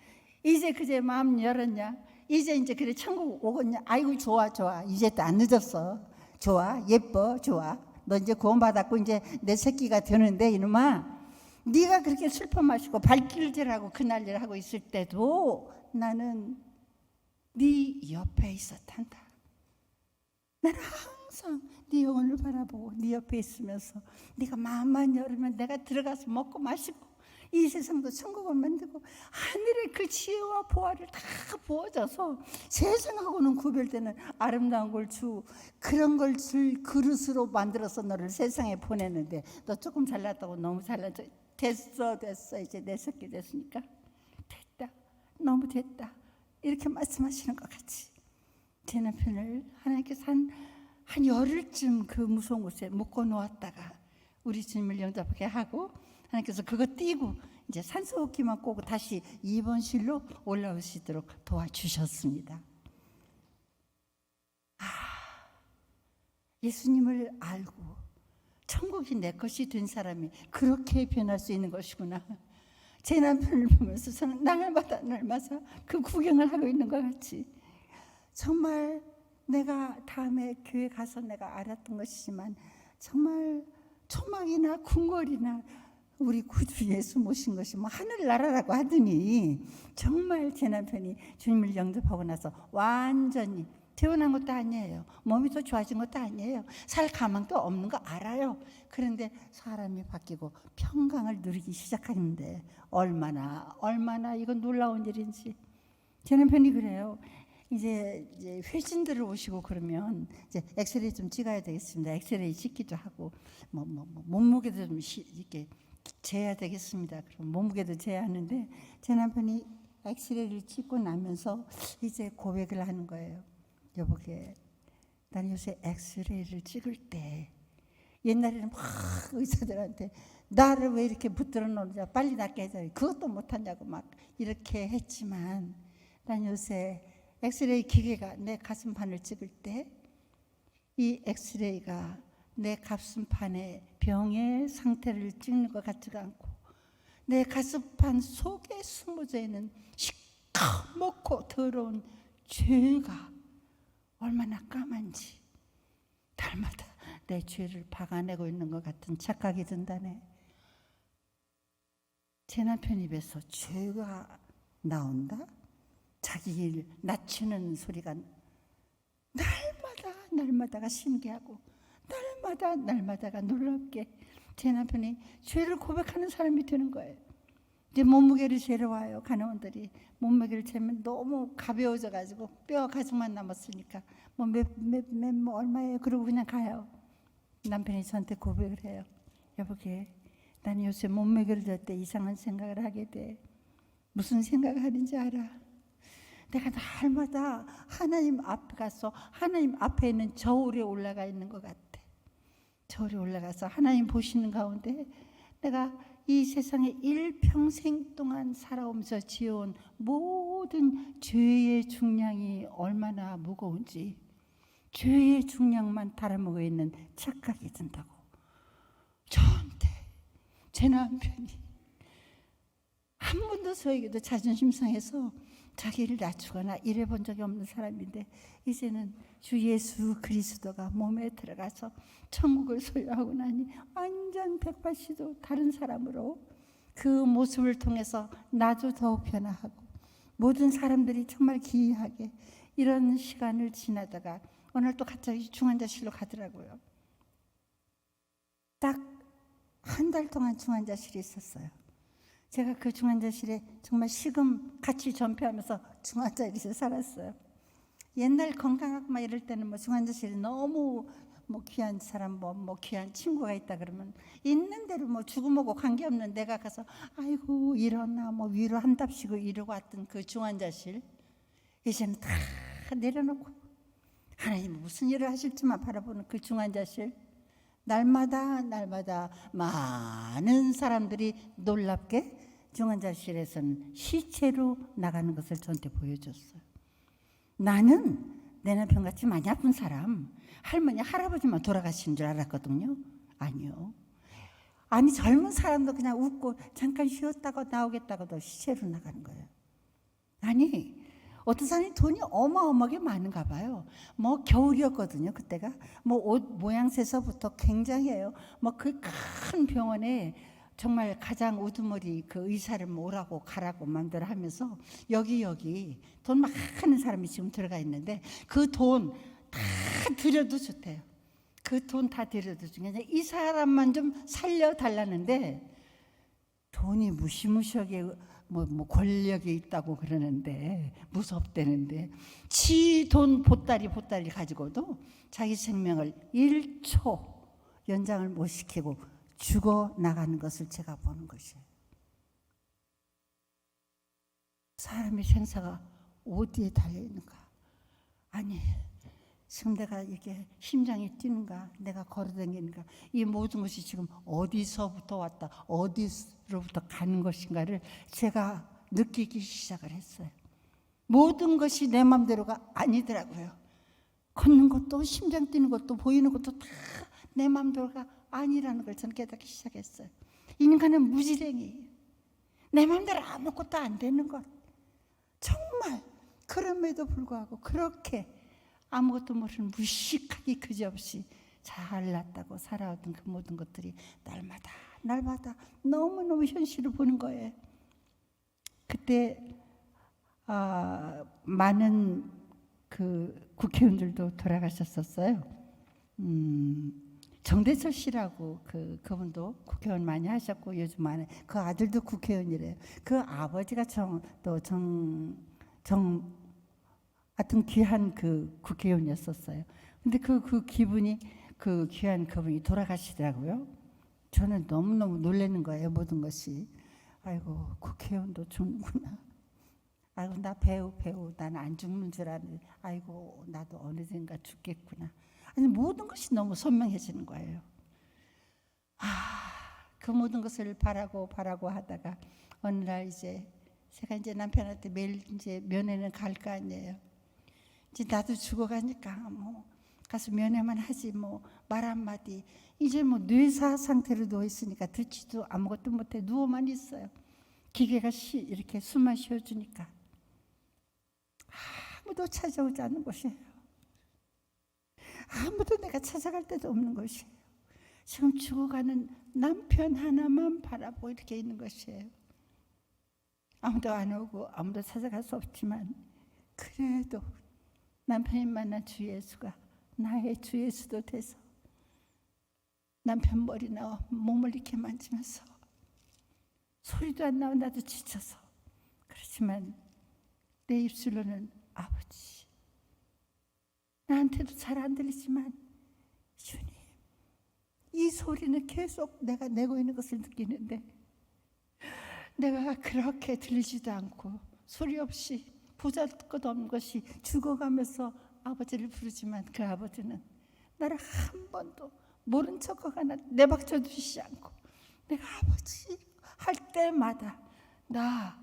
이제 그제 마음 열었냐? 이제 그래 천국 오겠냐? 아이고 좋아 이제 또 안 늦었어. 좋아, 예뻐, 좋아. 너 이제 구원받았고 이제 내 새끼가 되는데 이놈아, 네가 그렇게 슬퍼 마시고 발길질하고 그날일 하고 있을 때도 나는 네 옆에 있었단다. 나는 항상 네 영혼을 바라보고 네 옆에 있으면서 네가 마음만 열으면 내가 들어가서 먹고 마시고 이 세상도 천국을 만들고 하늘의 그 지혜와 보화를 다 부어줘서 세상하고는 구별되는 아름다운 걸 그런 걸 줄 그릇으로 만들어서 너를 세상에 보내는데 너 조금 잘났다고 너무 잘났죠. 됐어 이제 내 새끼 됐으니까 됐다, 너무 됐다, 이렇게 말씀하시는 것 같이 제 남편을 하나님께서 한 열흘쯤 그 무서운 곳에 묶어 놓았다가 우리 주님을 영접하게 하고 하나님께서 그거 띄고 이제 산소호흡기만 꽂고 다시 입원실로 올라올 수 있도록 도와주셨습니다. 예수님을 알고 천국이 내 것이 된 사람이 그렇게 변할 수 있는 것이구나. 제 남편을 보면서 저는 날마다 그 구경을 하고 있는 것 같이 정말 내가 다음에 교회 가서 내가 알았던 것이지만 정말 초막이나 궁궐이나 우리 구주 예수 모신 것이 뭐 하늘나라라고 하더니 정말 제 남편이 주님을 영접하고 나서 완전히 태어난 것도 아니에요. 몸이 더 좋아진 것도 아니에요. 살 가망도 없는 거 알아요. 그런데 사람이 바뀌고 평강을 누리기 시작하는데 얼마나 이건 놀라운 일인지. 제 남편이 그래요. 이제 회신들을 오시고 그러면 이제 엑스레이 좀 찍어야 되겠습니다. 엑스레이 찍기도 하고 몸무게도 좀 이렇게 재야 되겠습니다. 그럼 몸무게도 재야 하는데 제 남편이 엑스레이를 찍고 나면서 이제 고백을 하는 거예요. 여보게, 난 요새 엑스레이를 찍을 때 옛날에는 막 의사들한테 나를 왜 이렇게 붙들어 놓느냐, 빨리 낫게 해줘, 그것도 못하냐고 막 이렇게 했지만 난 요새 엑스레이 기계가 내 가슴판을 찍을 때 이 엑스레이가 내 가슴판의 병의 상태를 찍는 것 같지가 않고 내 가슴판 속에 숨어져 있는 시커멓고 더러운 죄가 얼마나 까만지 날마다 내 죄를 박아내고 있는 것 같은 착각이 든다네. 제 남편 입에서 죄가 나온다? 자기를 낮추는 소리가 날마다가 신기하고 날마다가 놀랍게 제 남편이 죄를 고백하는 사람이 되는 거예요. 이제 몸무게를 재러 와요. 간호원들이 몸무게를 재면 너무 가벼워져가지고 뼈 가죽만 남았으니까 뭐 얼마예요? 그러고 그냥 가요. 남편이 저한테 고백을 해요. 여보게, 나는 요새 몸무게를 잴 때 이상한 생각을 하게 돼. 무슨 생각을 하는지 알아? 내가 날마다 하나님 앞에 가서 하나님 앞에 있는 저울에 올라가 있는 것 같아. 저울에 올라가서 하나님 보시는 가운데 내가 이 세상에 일평생 동안 살아오면서 지어온 모든 죄의 중량이 얼마나 무거운지, 죄의 중량만 달아먹어 있는 착각이 든다고. 저한테 제 남편이 한 번도 저에게도 자존심 상해서 자기를 낮추거나 이래 본 적이 없는 사람인데, 이제는 주 예수 그리스도가 몸에 들어가서 천국을 소유하고 나니 완전 180도 다른 사람으로 그 모습을 통해서 나도 더욱 변화하고 모든 사람들이 정말 기이하게 이런 시간을 지나다가 오늘 또 갑자기 중환자실로 가더라고요. 딱 한 달 동안 중환자실에 있었어요. 제가 그 중환자실에 정말 시금 같이 전폐하면서 중환자실에 살았어요. 옛날 건강하고 막 이럴 때는 뭐 중환자실에 너무 뭐 귀한 사람 뭐 귀한 친구가 있다 그러면 있는 대로 뭐 죽음하고 관계없는 내가 가서 아이고 일어나 뭐 위로 한답시고 이러고 왔던 그 중환자실, 이제는 다 내려놓고 하나님 무슨 일을 하실지만 바라보는 그 중환자실, 날마다 많은 사람들이 놀랍게 중환자실에서는 시체로 나가는 것을 저한테 보여줬어요. 나는 내 남편같이 많이 아픈 사람, 할머니 할아버지만 돌아가신 줄 알았거든요. 아니요. 아니 젊은 사람도 그냥 웃고 잠깐 쉬었다가 나오겠다고도 시체로 나가는 거예요. 아니 어떤 사람이 돈이 어마어마하게 많은가 봐요. 뭐 겨울이었거든요. 그때가 뭐 옷 모양새서부터 굉장해요. 뭐 그 큰 병원에 정말 가장 우두머리 그 의사를 오라고 가라고 마음대로 하면서 여기 돈 많은 사람이 지금 들어가 있는데 그 돈 다 들여도 좋대요. 그 돈 다 들여도 중에 이 사람만 좀 살려달라는데 돈이 무시무시하게 뭐 권력이 있다고 그러는데 무섭다는데 지 돈 보따리 가지고도 자기 생명을 1초 연장을 못 시키고 죽어 나가는 것을 제가 보는 것이에요. 사람의 생사가 어디에 달려 있는가? 아니 지금 내가 이게 심장이 뛰는가, 내가 걸어다니는가, 이 모든 것이 지금 어디서부터 왔다 어디로부터 가는 것인가를 제가 느끼기 시작을 했어요. 모든 것이 내 마음대로가 아니더라고요. 걷는 것도 심장 뛰는 것도 보이는 것도 다 내 마음대로가 아니라는 걸 저는 깨닫기 시작했어요. 인간은 무지랭이에요. 내 마음대로 아무것도 안 되는 것. 정말 그럼에도 불구하고 그렇게 아무것도 모르는 무식하기 그지없이 잘났다고 살아왔던 그 모든 것들이 날마다 너무너무 현실을 보는 거예요. 그때 많은 그 국회의원들도 돌아가셨었어요. 정대철 씨라고 그분도 국회의원 많이 하셨고 요즘 많은 그 아들도 국회의원이래요. 그 아버지가 하여튼 귀한 그 국회의원이었었어요. 근데 그 기분이 그 귀한 그분이 돌아가시더라고요. 저는 너무너무 놀라는 거예요. 모든 것이. 아이고 국회의원도 죽는구나. 아이고 나 배우 나는 안 죽는 줄 아는데 아이고 나도 어느샌가 죽겠구나. 아니 모든 것이 너무 선명해지는 거예요. 그 모든 것을 바라고 하다가 어느 날 제가 이제 남편한테 매일 이제 면회는 갈 거 아니에요. 이제 나도 죽어가니까 뭐 가서 면회만 하지 뭐 말 한마디. 이제 뭐 뇌사 상태로 누워 있으니까 듣지도 아무것도 못해 누워만 있어요. 기계가 이렇게 숨만 쉬어주니까 아무도 찾아오지 않는 것이에요. 아무도 내가 찾아갈 데도 없는 것이에요. 지금 죽어가는 남편 하나만 바라보고 이렇게 있는 것이에요. 아무도 안 오고 아무도 찾아갈 수 없지만 그래도 남편이 만난 주 예수가 나의 주 예수도 돼서 남편 머리나 몸을 이렇게 만지면서 소리도 안 나고 나도 지쳐서. 그렇지만 내 입술로는 아버지, 나한테도 잘 안 들리지만 주님, 이 소리는 계속 내가 내고 있는 것을 느끼는데 내가 그렇게 들리지도 않고 소리 없이 보잘것없는 것이 죽어가면서 아버지를 부르지만 그 아버지는 나를 한 번도 모른 척하거나 내박쳐 주시지 않고 내가 아버지 할 때마다 나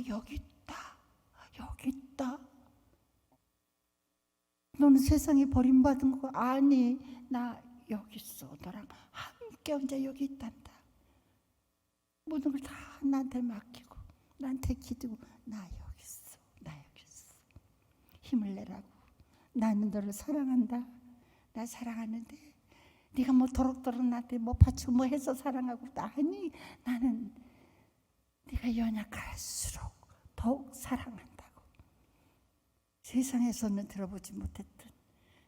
여기 있다, 여기 있다. 너는 세상에 버림받은 거 아니, 나 여기 있어. 너랑 함께 혼자 여기 있단다. 모든 걸 다 나한테 맡기고 나한테 기대고 나 여기 있어, 나 여기 있어. 힘을 내라고. 나는 너를 사랑한다. 나 사랑하는데 네가 뭐 도록도록 나한테 뭐 바치고 뭐 해서 사랑하고 아니, 나는 네가 연약할수록 더욱 사랑한다고. 세상에서는 들어보지 못했던,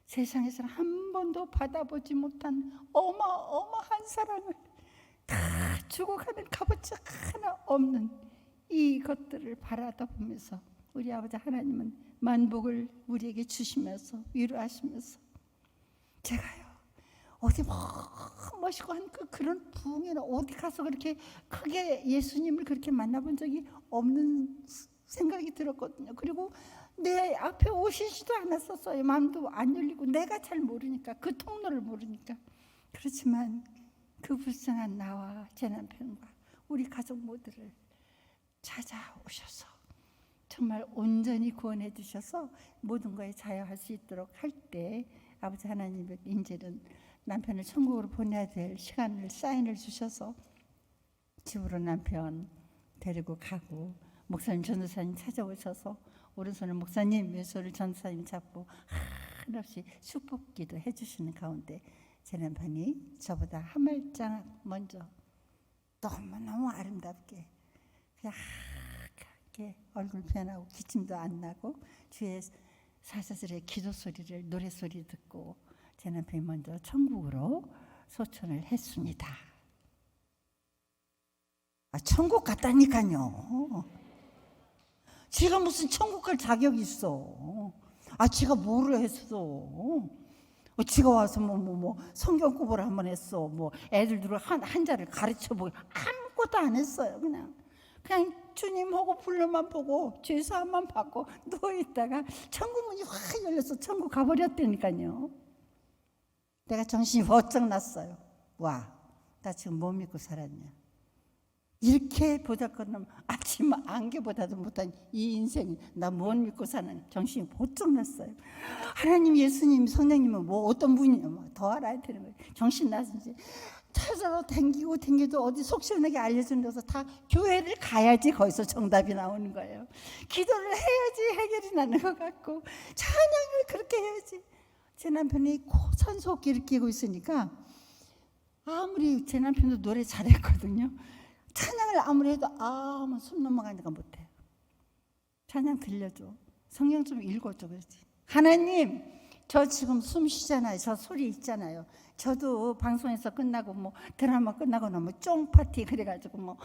세상에서는 한 번도 받아보지 못한 어마어마한 사랑을 다 죽어가는 값어치 하나 없는 이것들을 바라다 보면서 우리 아버지 하나님은 만복을 우리에게 주시면서 위로하시면서 제가요 어디 멋있고 한 그런 부흥회나 어디 가서 그렇게 크게 예수님을 그렇게 만나본 적이 없는 생각이 들었거든요. 그리고 내 앞에 오시지도 않았었어요. 마음도 안 열리고 내가 잘 모르니까, 그 통로를 모르니까. 그렇지만 그 불쌍한 나와 제 남편과 우리 가족 모두를 찾아오셔서 정말 온전히 구원해 주셔서 모든 거에 자유할 수 있도록 할 때 아버지 하나님의 이제는 남편을 천국으로 보내야 될 시간을 사인을 주셔서 집으로 남편 데리고 가고 목사님 전도사님 찾아오셔서 오른손을 목사님 왼손을 전도사님 잡고 한없이 축복기도 해주시는 가운데 제 남편이 저보다 한 발짝 먼저 너무너무 아름답게 그냥 하얗게 얼굴 변하고 기침도 안 나고 주의 사사슬의 기도 소리를 노래 소리 듣고 제 남편이 먼저 천국으로 소천을 했습니다. 천국 갔다니까요. 지가 무슨 천국 갈 자격이 있어. 지가 뭐를 했어. 지가 와서 뭐 성경 공부를 한번 했어. 뭐 애들들을 한자를 가르쳐보고 아무것도 안 했어요. 그냥 주님하고 불러만 보고 죄사함만 받고 누워있다가 천국 문이 확 열려서 천국 가버렸다니까요. 내가 정신이 번쩍 났어요. 와, 나 지금 뭐 믿고 살았냐. 이렇게 보잘것없는 아침 안개보다도 못한 이 인생 나 못 믿고 사는 정신이 번쩍 났어요. 하나님, 예수님, 성령님은 뭐 어떤 분이냐 더 알아야 되는 거예요. 정신 나서 이제 찾아서 댕기도 어디 속 시원하게 알려주는 데서 다 교회를 가야지 거기서 정답이 나오는 거예요. 기도를 해야지 해결이 나는 것 같고 찬양을 그렇게 해야지. 제 남편이 산소호흡기를 끼고 있으니까 아무리 제 남편도 노래 잘했거든요. 찬양을 아무리 해도 숨 넘어가니까 못해요. 찬양 들려줘. 성경 좀 읽어줘. 그렇지. 하나님, 저 지금 숨 쉬잖아요. 저 소리 있잖아요. 저도 방송에서 끝나고 뭐 드라마 끝나고 나면 쫑파티 그래가지고 뭐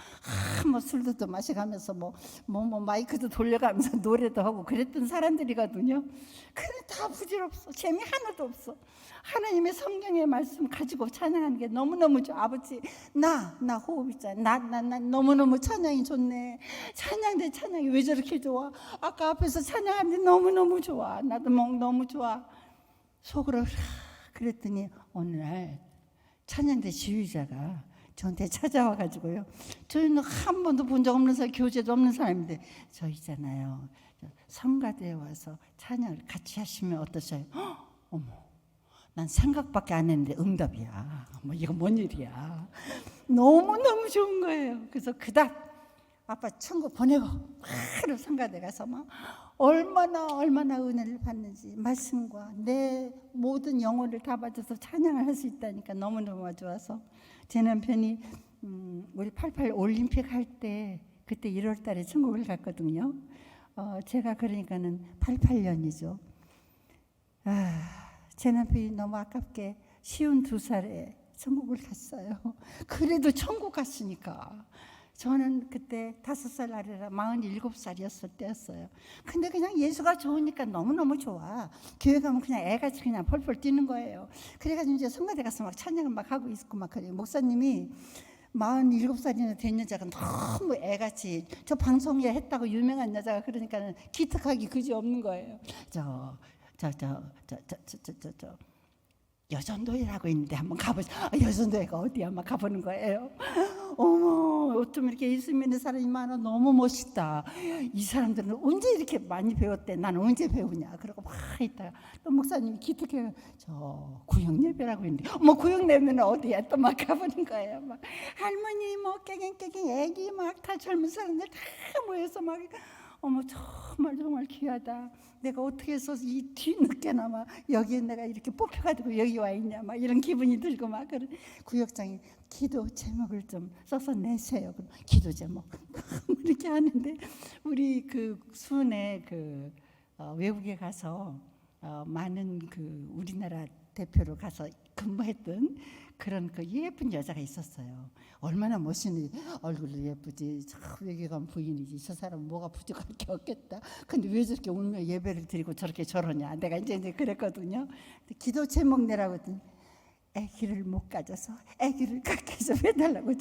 술도 또 마셔가면서 뭐 마이크도 돌려가면서 노래도 하고 그랬던 사람들이거든요. 근데 다 부질없어. 재미 하나도 없어. 하나님의 성경의 말씀 가지고 찬양하는 게 너무너무 좋아. 아버지, 나 호흡 있잖아. 나 너무너무 찬양이 좋네. 찬양이 왜 저렇게 좋아? 아까 앞에서 찬양하는데 너무너무 좋아. 나도 너무 좋아. 속으로 그랬더니 어느 날 찬양대 지휘자가 저한테 찾아와가지고요. 저희는 한 번도 본 적 없는 사람, 교제도 없는 사람인데 저 있잖아요. 성가대에 와서 찬양을 같이 하시면 어떠세요? 어머, 난 생각밖에 안 했는데 응답이야. 이거 뭔 일이야. 너무너무 좋은 거예요. 그래서 그닥 아빠 천국 보내고 바로 성가대 가서 얼마나 은혜를 받는지 말씀과 내 모든 영혼을 다 바쳐서 찬양을 할 수 있다니까 너무너무 좋아서 제 남편이 우리 88 올림픽 할 때 그때 1월 달에 천국을 갔거든요. 제가 그러니까는 88년이죠. 제 남편이 너무 아깝게 52살에 천국을 갔어요. 그래도 천국 갔으니까 저는 그때 5살 아래라 47살이었을 때였어요. 근데 그냥 예수가 좋으니까 너무너무 좋아. 교회 가면 그냥 애같이 그냥 펄펄 뛰는 거예요. 그래가지고 이제 성가대 가서 막 찬양을 막 하고 있고 막 그래요. 목사님이 47살이나 된 여자가 너무 애같이, 저 방송에 했다고 유명한 여자가 그러니까 기특하기 그지없는 거예요. 저 여전도회라고 있는데 한번 가보자. 여전도회가 어디야? 막 가보는 거예요. 어머, 어쩜 이렇게 예수 믿는 사람이 많아. 너무 멋있다. 이 사람들은 언제 이렇게 많이 배웠대? 나는 언제 배우냐? 그러고 막 있다가 또 목사님이 기특해요. 저 구역예배라고 있는데, 구역예배는 어디야? 또 막 가보는 거예요. 막 할머니, 깨갱깨갱 애기 막 다 젊은 사람들 다 모여서 막, 어머, 정말 귀하다. 내가 어떻게 해서 이 뒤늦게나마 여기에 내가 이렇게 뽑혀가지고 여기 와 있냐, 막 이런 기분이 들고 막. 그런 구역장이 기도 제목을 좀 써서 내세요. 그럼 기도 제목 이렇게 하는데, 우리 그 수은에 외국에 가서 많은 우리나라 대표로 가서 근무했던 그런 예쁜 여자가 있었어요. 얼마나 멋있는지. 얼굴도 예쁘지, 여기 가면 부인이지, 저 사람은 뭐가 부족할 게 없겠다. 근데 왜 저렇게 울며 예배를 드리고 저렇게 저러냐. 내가 이제 그랬거든요. 기도 제목 내라고 했더니 아기를 못 가져서 아기를 갖게 해서 해달라고.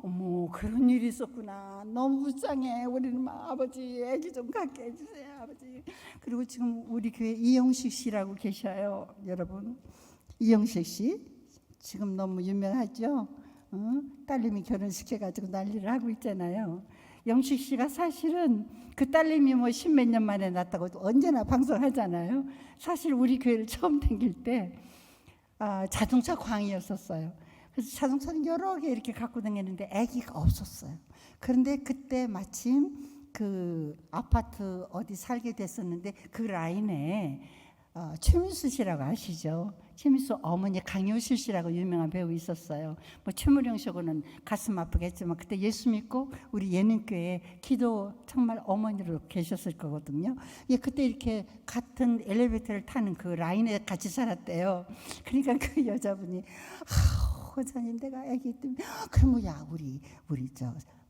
어머, 그런 일이 있었구나. 너무 불쌍해. 우리는 아버지 아기 좀 갖게 해주세요, 아버지. 그리고 지금 우리 교회 이영식 씨라고 계셔요, 여러분. 이영식 씨 지금 너무 유명하죠. 딸님이 결혼시켜가지고 난리를 하고 있잖아요. 영식 씨가 사실은 그 딸님이 십몇 년 만에 낳았다고 언제나 방송하잖아요. 사실 우리 교회를 처음 다닐 때 자동차 광이었었어요. 그래서 자동차는 여러 개 이렇게 갖고 다녔는데 아기가 없었어요. 그런데 그때 마침 그 아파트 어디 살게 됐었는데 그 라인에 최민수 씨라고 아시죠? 최민수 어머니 강효실 씨라고 유명한 배우 있었어요. 최무령 씨하고는 가슴 아프겠지만 그때 예수 믿고 우리 예능교회에 기도 정말 어머니로 계셨을 거거든요. 그때 이렇게 같은 엘리베이터를 타는 그 라인에 같이 살았대요. 그러니까 그 여자분이 호자님 내가 아기 때문에 그럼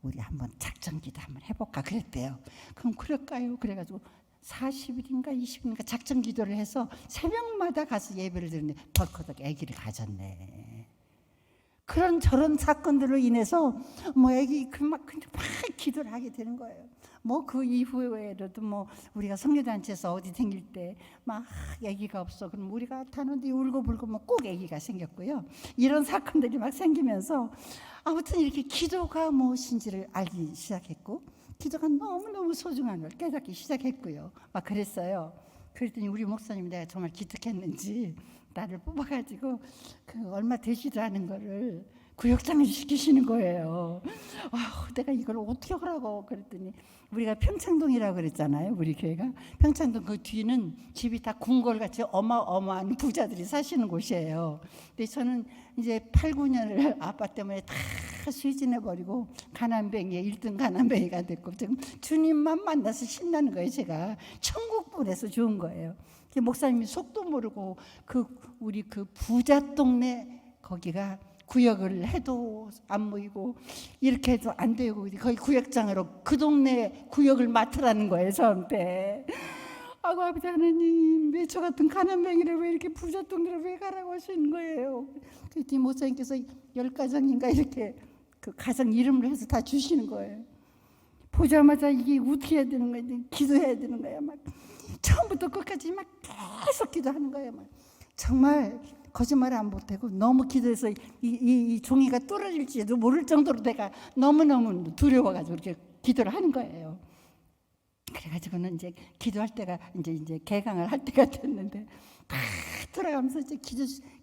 우리 한번 작전기도 한번 해볼까 그랬대요. 그럼 그럴까요? 그래가지고 40일인가 20일인가 작전 기도를 해서 새벽마다 가서 예배를 드리는데 벌컥 아기를 가졌네. 그런 저런 사건들로 인해서 아기 막 기도를 하게 되는 거예요. 그 이후에도 우리가 성교단체에서 어디 다닐 때 막 아기가 없어. 그럼 우리가 타는데 울고불고 꼭 아기가 생겼고요. 이런 사건들이 막 생기면서 아무튼 이렇게 기도가 무엇인지를 알기 시작했고, 기도가 너무너무 소중한 걸 깨닫기 시작했고요. 막 그랬어요. 그랬더니 우리 목사님이 내가 정말 기특했는지 나를 뽑아가지고 얼마 되지도 않은 거를 구역장을 시키시는 거예요. 내가 이걸 어떻게 하라고 그랬더니, 우리가 평창동이라고 그랬잖아요. 우리 교회가 평창동 그 뒤는 집이 다 궁궐같이 어마어마한 부자들이 사시는 곳이에요. 근데 저는 이제 8, 9년을 아빠 때문에 다 쇠진해버리고 가난뱅이에 1등 가난뱅이가 됐고 지금 주님만 만나서 신나는 거예요. 제가 천국 보내서 좋은 거예요. 목사님이 속도 모르고 우리 부자 동네 거기가 구역을 해도 안 모이고 이렇게 해도 안 되고 거기 구역장으로 그 동네 구역을 맡으라는 거예요. 저한테. 아버지 하나님, 왜 저 같은 가난뱅이를 왜 이렇게 부자 동네를 왜 가라고 하시는 거예요? 그랬더니 목사님께서 10가정인가 이렇게 그 가정 이름을 해서 다 주시는 거예요. 보자마자 이게 어떻게 해야 되는 거야? 기도해야 되는 거야. 막 처음부터 끝까지 막 계속 기도하는 거예요. 막 정말 거짓말을 안 못하고 너무 기도해서 이 종이가 뚫어질지도 모를 정도로 내가 너무너무 두려워가지고 이렇게 기도를 하는 거예요. 그래가지고는 이제 기도할 때가 이제 개강을 할 때가 됐는데 다 돌아가면서 이제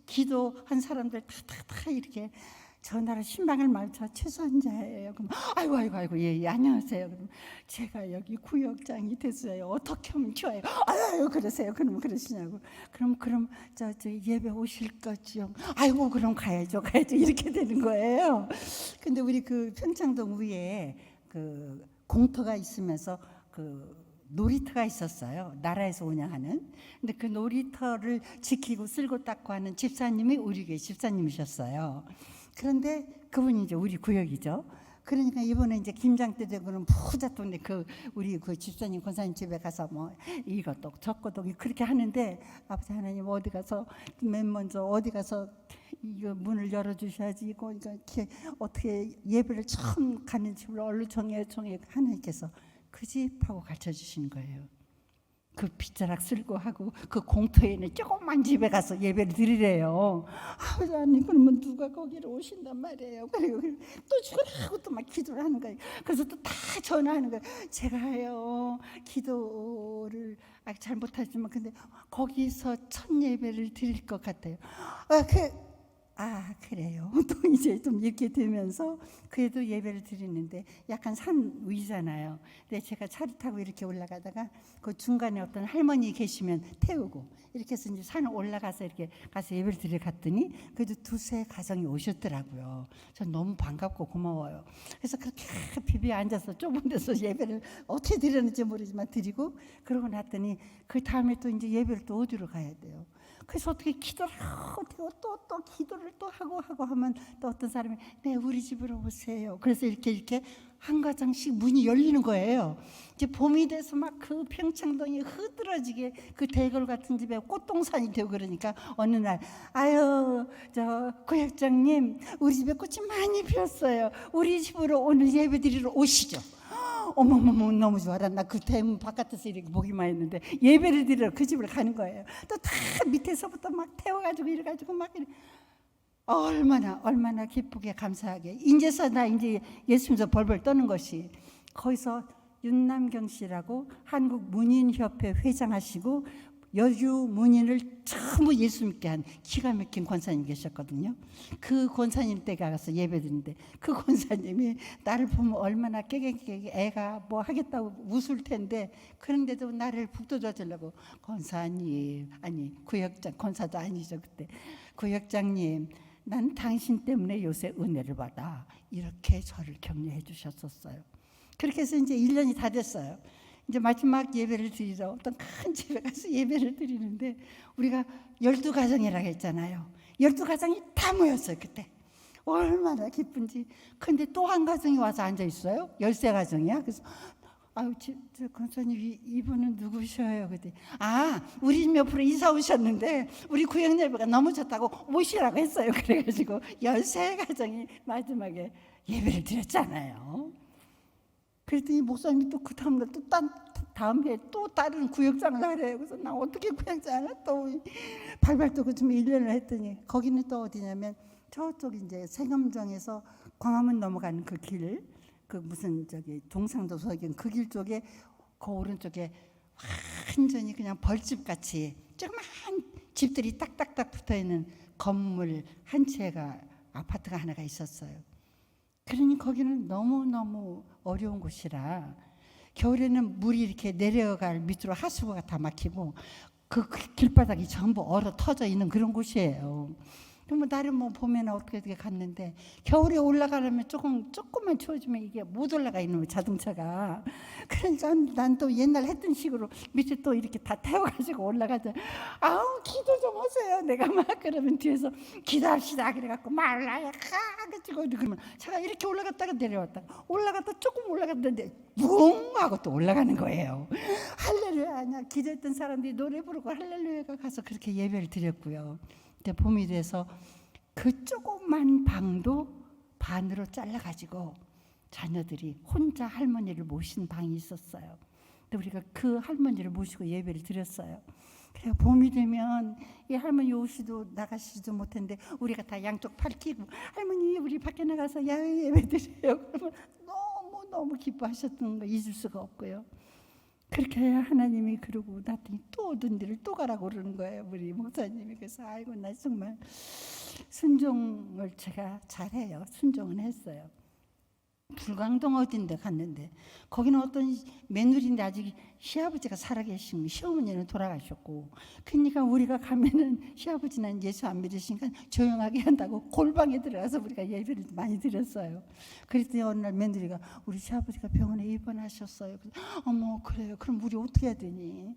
기도한 사람들 다 이렇게 전화로 신방을 말쳐 최선자예요. 그럼 아이고 예 안녕하세요. 그럼 제가 여기 구역장이 됐어요. 어떻게 하면 좋아요? 아유 그러세요. 그럼 그러시냐고. 그럼 저 예배 오실 거죠? 아이고 그럼 가야죠 이렇게 되는 거예요. 근데 우리 그 평창동 위에 그 공터가 있으면서 놀이터가 있었어요. 나라에서 운영하는. 근데 그 놀이터를 지키고 쓸고 닦고 하는 집사님이 우리 교회 집사님이셨어요. 그런데 그분이 이제 우리 구역이죠. 그러니까 이번에 이제 김장 때 되고는 부잣돈에 우리 그 집사님 권사님 집에 가서 뭐 이것도 저것도 그렇게 하는데, 아버지 하나님 어디 가서 맨 먼저 어디 가서 이거 문을 열어주셔야지, 이거 이렇게 어떻게 예배를 처음 가는 집을 얼른 정해 하나님께서 그 집하고 가르쳐 주신 거예요. 그 빗자락 쓸고 하고 그 공터에 있는 조그만 집에 가서 예배를 드리래요. 아버지 하나님, 그러면 누가 거기를 오신단 말이에요. 그리고 또 죽으라고 또 막 기도를 하는 거예요. 그래서 또 다 전화하는 거예요. 제가요 기도를 잘 못하지만 근데 거기서 첫 예배를 드릴 것 같아요. 그래요. 또 이제 좀 이렇게 되면서 그래도 예배를 드리는데 약간 산 위잖아요. 근데 제가 차를 타고 이렇게 올라가다가 그 중간에 어떤 할머니 계시면 태우고 이렇게 해서 이제 산을 올라가서 이렇게 가서 예배를 드려 갔더니 그래도 두세 가정이 오셨더라고요. 전 너무 반갑고 고마워요. 그래서 그렇게 비비어 앉아서 좁은 데서 예배를 어떻게 드렸는지 모르지만 드리고, 그러고 났더니 그 다음에 또 이제 예배를 또 어디로 가야 돼요. 그래서 어떻게 기도를 또 기도를 또 하고 하면 또 어떤 사람이 네 우리 집으로 오세요. 그래서 이렇게 한 가정씩 문이 열리는 거예요. 이제 봄이 돼서 막 그 평창동이 흐드러지게 그 대궐 같은 집에 꽃동산이 되고 그러니까 어느 날 아유 저 구역장님 우리 집에 꽃이 많이 피었어요. 우리 집으로 오늘 예배드리러 오시죠. 어머머머 너무 좋아라. 나 그 대문 바깥에서 이렇게 보기만 했는데 예배를 드리러 그 집을 가는 거예요. 또 다 밑에서부터 막 태워가지고 이래가지고 막 얼마나 기쁘게 감사하게 이제서 나 이제 예수님서 벌벌 떠는 것이, 거기서 윤남경 씨라고 한국 문인협회 회장하시고 여주 문인을 전부 예수 믿게 한 기가 막힌 권사님 계셨거든요. 그 권사님 댁에 가서 예배드는데 그 권사님이 나를 보면 얼마나 깨갱깨갱 애가 뭐 하겠다고 웃을 텐데, 그런데도 나를 북돋아 주려고 권사님, 아니 구역장, 권사도 아니죠 그때, 구역장님 난 당신 때문에 요새 은혜를 받아, 이렇게 저를 격려해 주셨었어요. 그렇게 해서 이제 1년이 다 됐어요. 이제 마지막 예배를 드리러 어떤 큰 집에 가서 예배를 드리는데 우리가 12가정이라고 했잖아요. 12가정이 다 모였어요 그때. 얼마나 기쁜지. 근데 또 한 가정이 와서 앉아 있어요. 13가정이야. 그래서 아유 저 권사님 이분은 누구셔요? 그때 우리 집 옆으로 이사 오셨는데 우리 구역예배가 넘어졌다고 모시라고 했어요. 그래가지고 13가정이 마지막에 예배를 드렸잖아요. 그랬더니 목사님이 또 그 다음날 또 다음 해에 또 다른 구역장을 하래요. 그래서 나 어떻게 구역장을 또 발발 떠고 좀 1년을 했더니 거기는 또 어디냐면 저쪽 이제 세금정에서 광화문 넘어가는 그 길, 그 무슨 동상도 서경 그 길 쪽에 그 오른쪽에 완전히 그냥 벌집 같이 조그만 집들이 딱딱딱 붙어 있는 건물 한 채가 아파트가 하나가 있었어요. 그러니 거기는 너무너무 어려운 곳이라 겨울에는 물이 이렇게 내려갈 밑으로 하수구가 다 막히고 그 길바닥이 전부 얼어 터져 있는 그런 곳이에요. 그러면 나를 뭐 보면 어떻게 갔는데 겨울에 올라가려면 조금만 추워지면 이게 못 올라가 있는 거예요, 자동차가. 그러니까 난 또 옛날 했던 식으로 밑에 또 이렇게 다 태워가지고 올라가자. 기도 좀 하세요. 내가 막 그러면 뒤에서 기도합시다. 그래갖고 말라야 가가지고 그러면 차가 이렇게 올라갔다가 내려왔다가 올라갔다 조금 올라갔는데 붕 하고 또 올라가는 거예요. 할렐루야 아니야. 기도했던 사람들이 노래 부르고 할렐루야가 가서 그렇게 예배를 드렸고요. 근데 봄이 돼서 그 조그만 방도 반으로 잘라가지고 자녀들이 혼자 할머니를 모신 방이 있었어요. 근데 우리가 그 할머니를 모시고 예배를 드렸어요. 그래서 봄이 되면 이 할머니 오시도 나가시지도 못했는데 우리가 다 양쪽 팔 끼고 할머니 우리 밖에 나가서 야외 예배 드려요. 그러면 너무 기뻐하셨던 거 잊을 수가 없고요. 그렇게 하나님이 그러고 났더니 또 어떤 데를 또 가라고 그러는 거예요. 우리 목사님이. 그래서 아이고 나 정말 순종을 제가 잘해요. 순종은 했어요. 불광동 어딘데 갔는데 거기는 어떤 며느리인데 아직 시아버지가 살아계시고 시어머니는 돌아가셨고, 그러니까 우리가 가면은 시아버지는 예수 안 믿으시니까 조용하게 한다고 골방에 들어가서 우리가 예배를 많이 드렸어요. 그랬더니 어느 날 며느리가 우리 시아버지가 병원에 입원하셨어요. 어머 그래요. 그럼 우리 어떻게 해야 되니?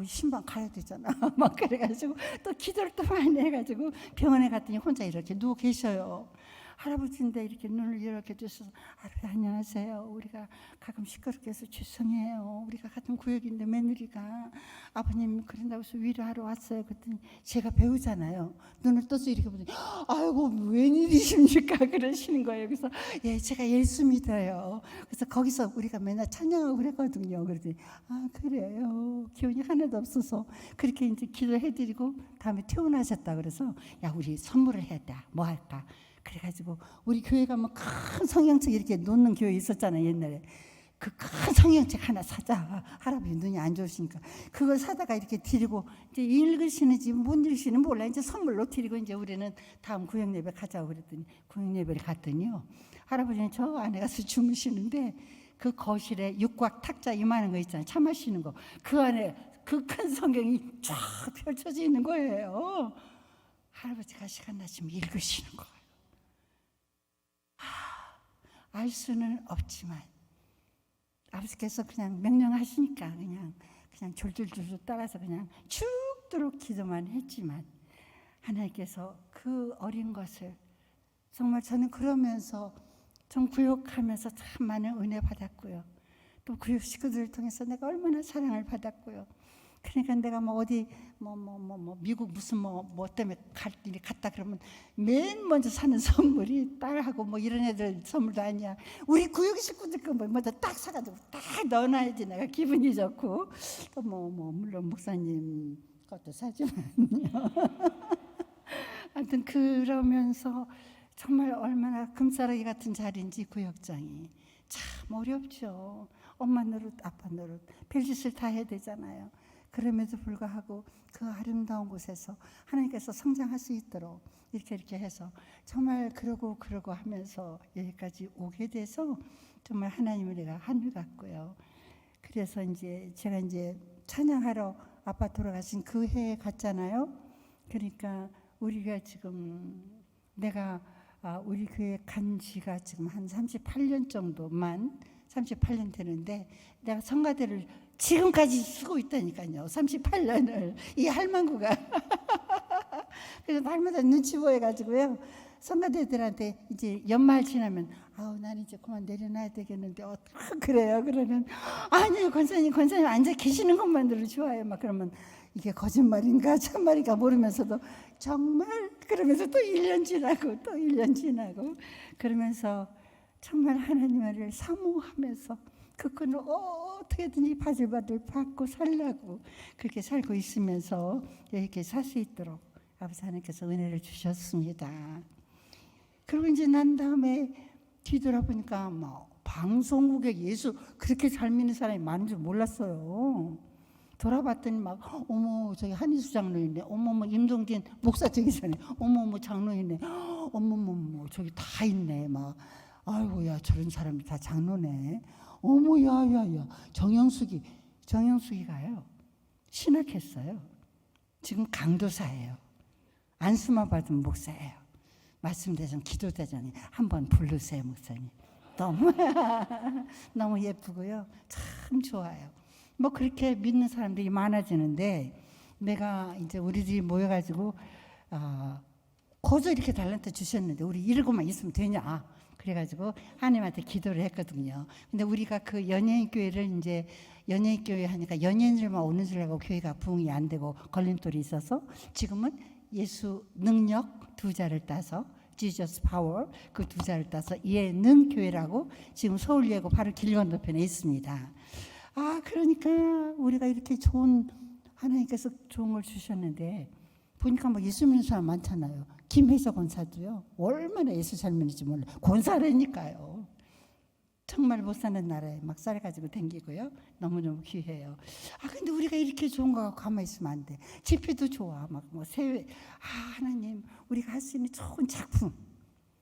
신방 가야 되잖아. 막 그래가지고 또 기도를 또 많이 해가지고 병원에 갔더니 혼자 이렇게 누워 계셔요. 할아버지인데 이렇게 눈을 이렇게 뜨셔서 할아버지 안녕하세요. 우리가 가끔 시끄럽게 해서 죄송해요. 우리가 같은 구역인데 며느리가 아버님 그런다고 해서 위로하러 왔어요. 그랬더니 제가 배우잖아요. 눈을 떠서 이렇게 보더니 아이고 웬일이십니까 그러시는 거예요. 그래서 예 제가 예수 믿어요. 그래서 거기서 우리가 맨날 찬양하고 그랬거든요. 그랬더니 아 그래요. 기운이 하나도 없어서 그렇게 이제 기도해드리고 다음에 퇴원하셨다. 그래서 야 우리 선물을 해야겠다. 뭐 할까? 그래가지고 우리 교회 가면 큰 성경책 이렇게 놓는 교회 있었잖아요 옛날에. 그 큰 성경책 하나 사자. 할아버지 눈이 안 좋으시니까 그걸 사다가 이렇게 드리고 이제 읽으시는지 못 읽으시는 몰라. 이제 선물로 드리고 이제 우리는 다음 구역 예배 가자고 그랬더니 구역 예배를 갔더니요 할아버지는 저 안에 가서 주무시는데 그 거실에 육각 탁자 이만한 거 있잖아요. 차 마시는 거 그 안에 그 큰 성경이 쫙 펼쳐져 있는 거예요. 할아버지가 시간 나시면 읽으시는 거예요. 알 수는 없지만 아버지께서 그냥 명령하시니까 그냥 졸졸졸 따라서 그냥 죽도록 기도만 했지만 하나님께서 그 어린 것을 정말 저는 그러면서 좀 구역하면서 참 많은 은혜 받았고요. 또 구역 식구들을 통해서 내가 얼마나 사랑을 받았고요. 그러니까 내가 뭐 어디 미국 무슨 뭐 때문에 갈 일이 갔다 그러면 맨 먼저 사는 선물이 딸하고 뭐 이런 애들 선물도 아니야. 우리 구역 식구들 거 뭐다 딱 사가지고 딱 넣어놔야지 내가 기분이 좋고 또 물론 목사님 것도 사지만요. 하여튼 그러면서 정말 얼마나 금싸라기 같은 자리인지 구역장이 참 어렵죠. 엄마 노릇 아빠 노릇 별짓을 다 해야 되잖아요. 그럼에도 불구하고 그 아름다운 곳에서 하나님께서 성장할 수 있도록 이렇게 해서 정말 그러고 하면서 여기까지 오게 돼서 정말 하나님을 내가 하늘 같고요. 그래서 이제 제가 이제 찬양하러 아빠 돌아가신 그 해에 갔잖아요. 그러니까 우리가 지금 내가 우리 교회 간 지가 지금 한 38년 정도만 38년 되는데 내가 성가대를 지금까지 쓰고 있다니까요. 38년을 이 할망구가 그래서 날마다 눈치 보여가지고요. 성가대들한테 이제 연말 지나면 아우 난 이제 그만 내려놔야 되겠는데 그래요. 그러면 아니요 권사님 앉아 계시는 것만으로 좋아요. 막 그러면 이게 거짓말인가 참말인가 모르면서도 정말 그러면서 또 1년 지나고 또 1년 지나고 그러면서 정말 하나님을 사모하면서 그 끈을 어떻게든지 바들바들 받고 살라고 그렇게 살고 있으면서 이렇게 살 수 있도록 아버지 하나님께서 은혜를 주셨습니다. 그리고 이제 난 다음에 뒤돌아보니까 방송국에 예수 그렇게 잘 믿는 사람이 많은 줄 몰랐어요. 돌아봤더니 어머 저기 한희수 장로이네, 어머머 임동진 목사 저기 전에, 어머머 장로이네, 어머머 저기 다 있네. 아이고야 저런 사람이 다 장로네. 어머 야야야 정영숙이가요 신학했어요. 지금 강도사예요. 안수만 받은 목사예요. 말씀대전 기도대전에 한번 부르세요 목사님. 너무 예쁘고요. 참 좋아요. 그렇게 믿는 사람들이 많아지는데 내가 이제 우리들이 모여가지고 거저 이렇게 달란트 주셨는데 우리 이러고만 있으면 되냐? 그래가지고 하나님한테 기도를 했거든요. 근데 우리가 그 연예인교회를 이제 연예인교회 하니까 연예인들만 오는 줄 알고 교회가 부흥이 안 되고 걸림돌이 있어서 지금은 예수 능력 2자를 따서 Jesus Power 그 2자를 따서 예능교회라고 지금 서울예고 바로 길 건너편에 있습니다. 그러니까 우리가 이렇게 좋은 하나님께서 좋은 걸 주셨는데 보니까 예수 믿는 사람 많잖아요. 김혜서 권사도요. 얼마나 예수 잘 믿는지 몰라요. 권사라니까요. 정말 못 사는 나라에 막 쌀가지고 댕기고요. 너무너무 귀해요. 근데 우리가 이렇게 좋은 거 가만히 있으면 안 돼. 집회도 좋아. 세회. 하나님 우리가 할 수 있는 좋은 작품.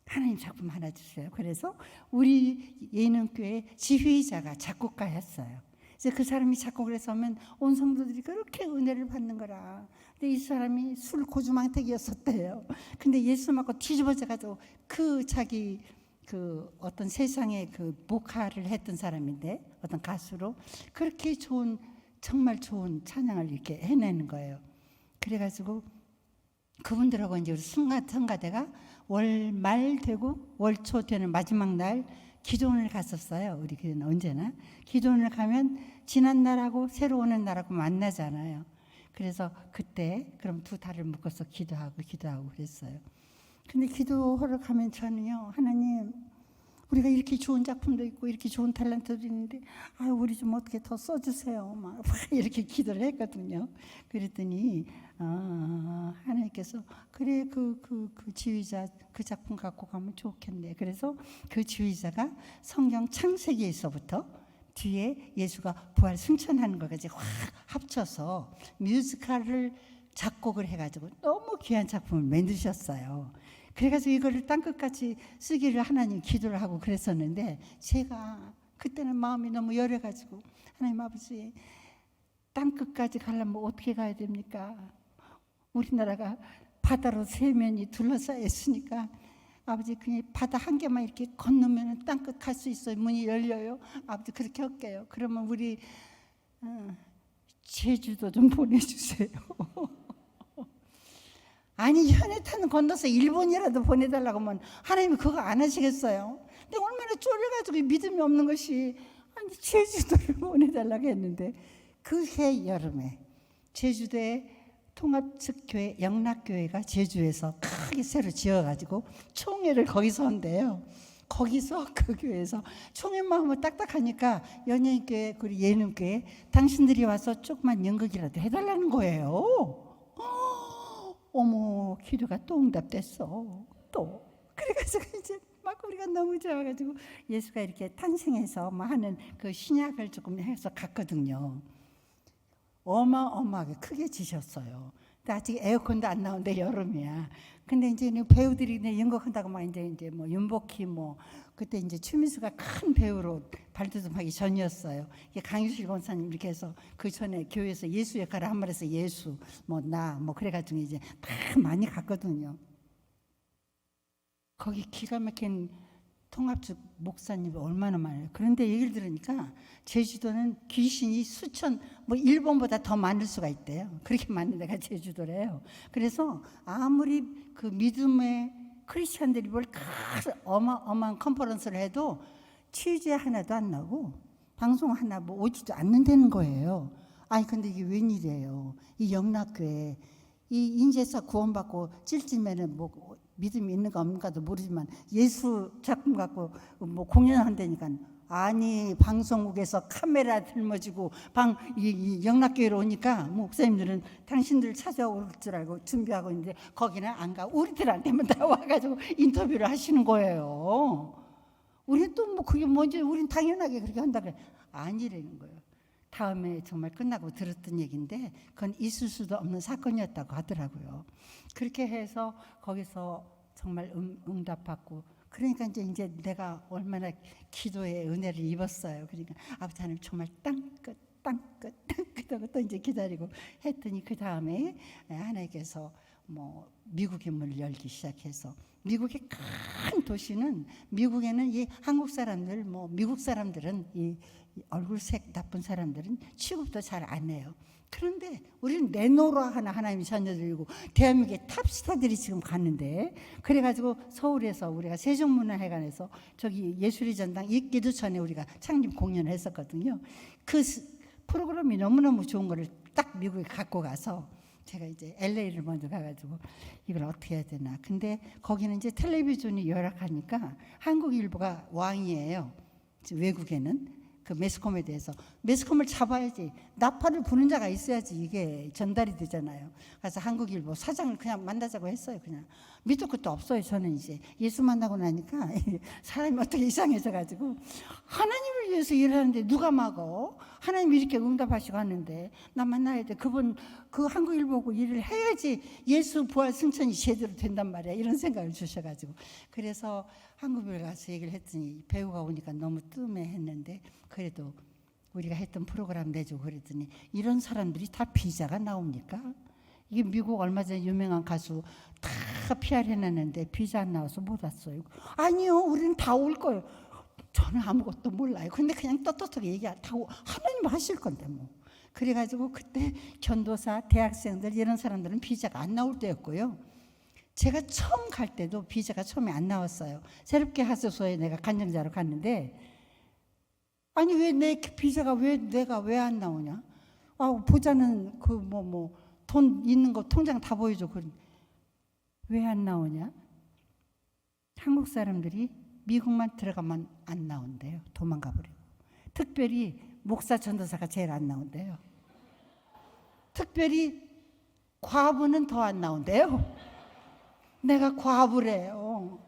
하나님 작품 하나 주세요. 그래서 우리 예능교회 지휘자가 작곡가였어요. 이제 그 사람이 작곡을 해서 하면 온 성도들이 그렇게 은혜를 받는 거라. 근데 이 사람이 술 고주망태기였었대요. 근데 예수 맞고 뒤집어져가지고 자기 어떤 세상에 목화를 했던 사람인데 어떤 가수로 그렇게 정말 좋은 찬양을 이렇게 해내는 거예요. 그래가지고 그분들하고 이제 우리 성가대가 월 말 되고 월 초 되는 마지막 날 기도원을 갔었어요. 우리 교회는 언제나 기도원을 가면 지난 날하고 새로 오는 날하고 만나잖아요. 그래서 그때 그럼 두 달을 묶어서 기도하고 그랬어요. 근데 기도하러 가면 저는요, 하나님, 우리가 이렇게 좋은 작품도 있고 이렇게 좋은 탤런트도 있는데 우리 좀 어떻게 더 써주세요. 막 이렇게 기도를 했거든요. 그랬더니 하나님께서 그래 그 지휘자 그 작품 갖고 가면 좋겠네. 그래서 그 지휘자가 성경 창세기에서부터 뒤에 예수가 부활 승천하는 것까지 확 합쳐서 뮤지컬을 작곡을 해가지고 너무 귀한 작품을 만드셨어요. 그래가지고 이거를 땅끝까지 쓰기를 하나님 기도를 하고 그랬었는데, 제가 그때는 마음이 너무 열해가지고, 하나님 아버지, 땅끝까지 가려면 어떻게 가야 됩니까? 우리나라가 바다로 세면이 둘러싸여 있으니까 아버지 그냥 바다 한 개만 이렇게 건너면 땅끝 갈 수 있어요. 문이 열려요. 아버지 그렇게 할게요. 그러면 우리 제주도 좀 보내주세요. 아니 현해탄 건너서 일본이라도 보내달라고 하면 하나님이 그거 안 하시겠어요? 근데 얼마나 쫄려가지고 믿음이 없는 것이, 아니 제주도를 보내달라고 했는데, 그 해 여름에 제주도에 통합측교회 영락교회가 제주에서 크게 새로 지어가지고 총회를 거기서 한대요. 거기서 그 교회에서 총회 마음을 딱딱하니까 연예인교회 그리고 예능교회 당신들이 와서 조그만 연극이라도 해달라는 거예요. 어머, 기도가 또 응답됐어. 또 그래가지고 이제 막 우리가 너무 좋아가지고 예수가 이렇게 탄생해서 뭐 하는 그 신약을 조금 해서 갔거든요. 어마어마하게 크게 지셨어요. 근데 아직 에어컨도 안 나오는데 여름이야. 근데 이제 배우들이 연극한다고 막 이제 뭐 윤복희 뭐 그때 이제 추미수가 큰 배우로 발돋움하기 전이었어요. 강유실 권사님 이렇게 해서 그 전에 교회에서 예수 역할을 한 말에서 예수 뭐 나 뭐 그래가지고 이제 다 많이 갔거든요. 거기 기가 막힌 통합측 목사님이 얼마나 많아요. 그런데 얘기를 들으니까 제주도는 귀신이 수천, 뭐 일본보다 더 많을 수가 있대요. 그렇게 많은 데가 제주도래요. 그래서 아무리 그 믿음의 크리스찬들이 뭘 어마어마한 컨퍼런스를 해도 취재 하나도 안 나고 방송 하나 뭐 오지도 않는다는 거예요. 아니 근데 이게 웬일이에요. 이 영락교회 이 인제서 구원받고 찔찔매는 뭐 믿음이 있는가 없는가도 모르지만 예수 작품 갖고 뭐 공연한다니까, 아니 방송국에서 카메라 들머지고 이 영락교회로 오니까 목사님들은 당신들 찾아올 줄 알고 준비하고 있는데 거기는 안 가. 우리들한테만 다 와가지고 인터뷰를 하시는 거예요. 우리는 또 뭐 그게 뭔지 우리는 당연하게 그렇게 한다 그래. 아니라는 거예요. 다음에 정말 끝나고 들었던 얘기인데 그건 있을 수도 없는 사건이었다고 하더라고요. 그렇게 해서 거기서 정말 응답받고, 그러니까 이제 내가 얼마나 기도의 은혜를 입었어요. 그러니까 아버지 하나님 정말 땅끝 하고 또 이제 기다리고 했더니 그 다음에 하나님께서 뭐 미국의 문을 열기 시작해서, 미국의 큰 도시는, 미국에는 이 한국 사람들 뭐 미국 사람들은 이 얼굴색 나쁜 사람들은 취급도 잘 안 해요. 그런데 우리는 내노라 하나님이 자녀들이고 대한민국의 탑스타들이 지금 갔는데, 그래가지고 서울에서 우리가 세종문화회관에서 저기 예술의 전당 있기도 전에 우리가 창립 공연을 했었거든요. 그 프로그램이 너무너무 좋은 거를 딱 미국에 갖고 가서 제가 이제 LA를 먼저 가가지고 이걸 어떻게 해야 되나. 근데 거기는 이제 텔레비전이 열악하니까 한국일보가 왕이에요. 외국에는 그 매스컴에 대해서 매스컴을 잡아야지, 나팔을 부는 자가 있어야지 이게 전달이 되잖아요. 그래서 한국일보 사장을 그냥 만나자고 했어요. 그냥 밑도 끝도 없어요. 저는 이제 예수 만나고 나니까 사람이 어떻게 이상해져가지고, 하나님을 위해서 일하는데 누가 막어? 하나님이 이렇게 응답하시고 하는데 나 만나야 돼. 그분 그 한국일보고 일을 해야지 예수 부활 승천이 제대로 된단 말이야. 이런 생각을 주셔가지고, 그래서 한국에 가서 얘기를 했더니 배우가 오니까 너무 뜸해했는데, 그래도 우리가 했던 프로그램 내주고 그랬더니 이런 사람들이 다 비자가 나옵니까? 이게 미국 얼마 전에 유명한 가수 다 PR 해놨는데 비자 안 나와서 못 왔어요. 아니요, 우리는 다 올 거예요. 저는 아무것도 몰라요. 근데 그냥 떳떳하게 얘기하고 하나님 하실 건데 뭐. 그래가지고 그때 전도사, 대학생들 이런 사람들은 비자가 안 나올 때였고요. 제가 처음 갈 때도 비자가 처음에 안 나왔어요. 새롭게 하소서에 내가 간증자로 갔는데, 아니 왜 내 비자가 내가 왜 안 나오냐? 보자는 돈 있는 거 통장 다 보여줘. 왜 안 나오냐? 한국 사람들이 미국만 들어가면 안 나온대요. 도망가 버리고. 특별히 목사, 전도사가 제일 안 나온대요. 특별히 과부는 더 안 나온대요. 내가 과부래요.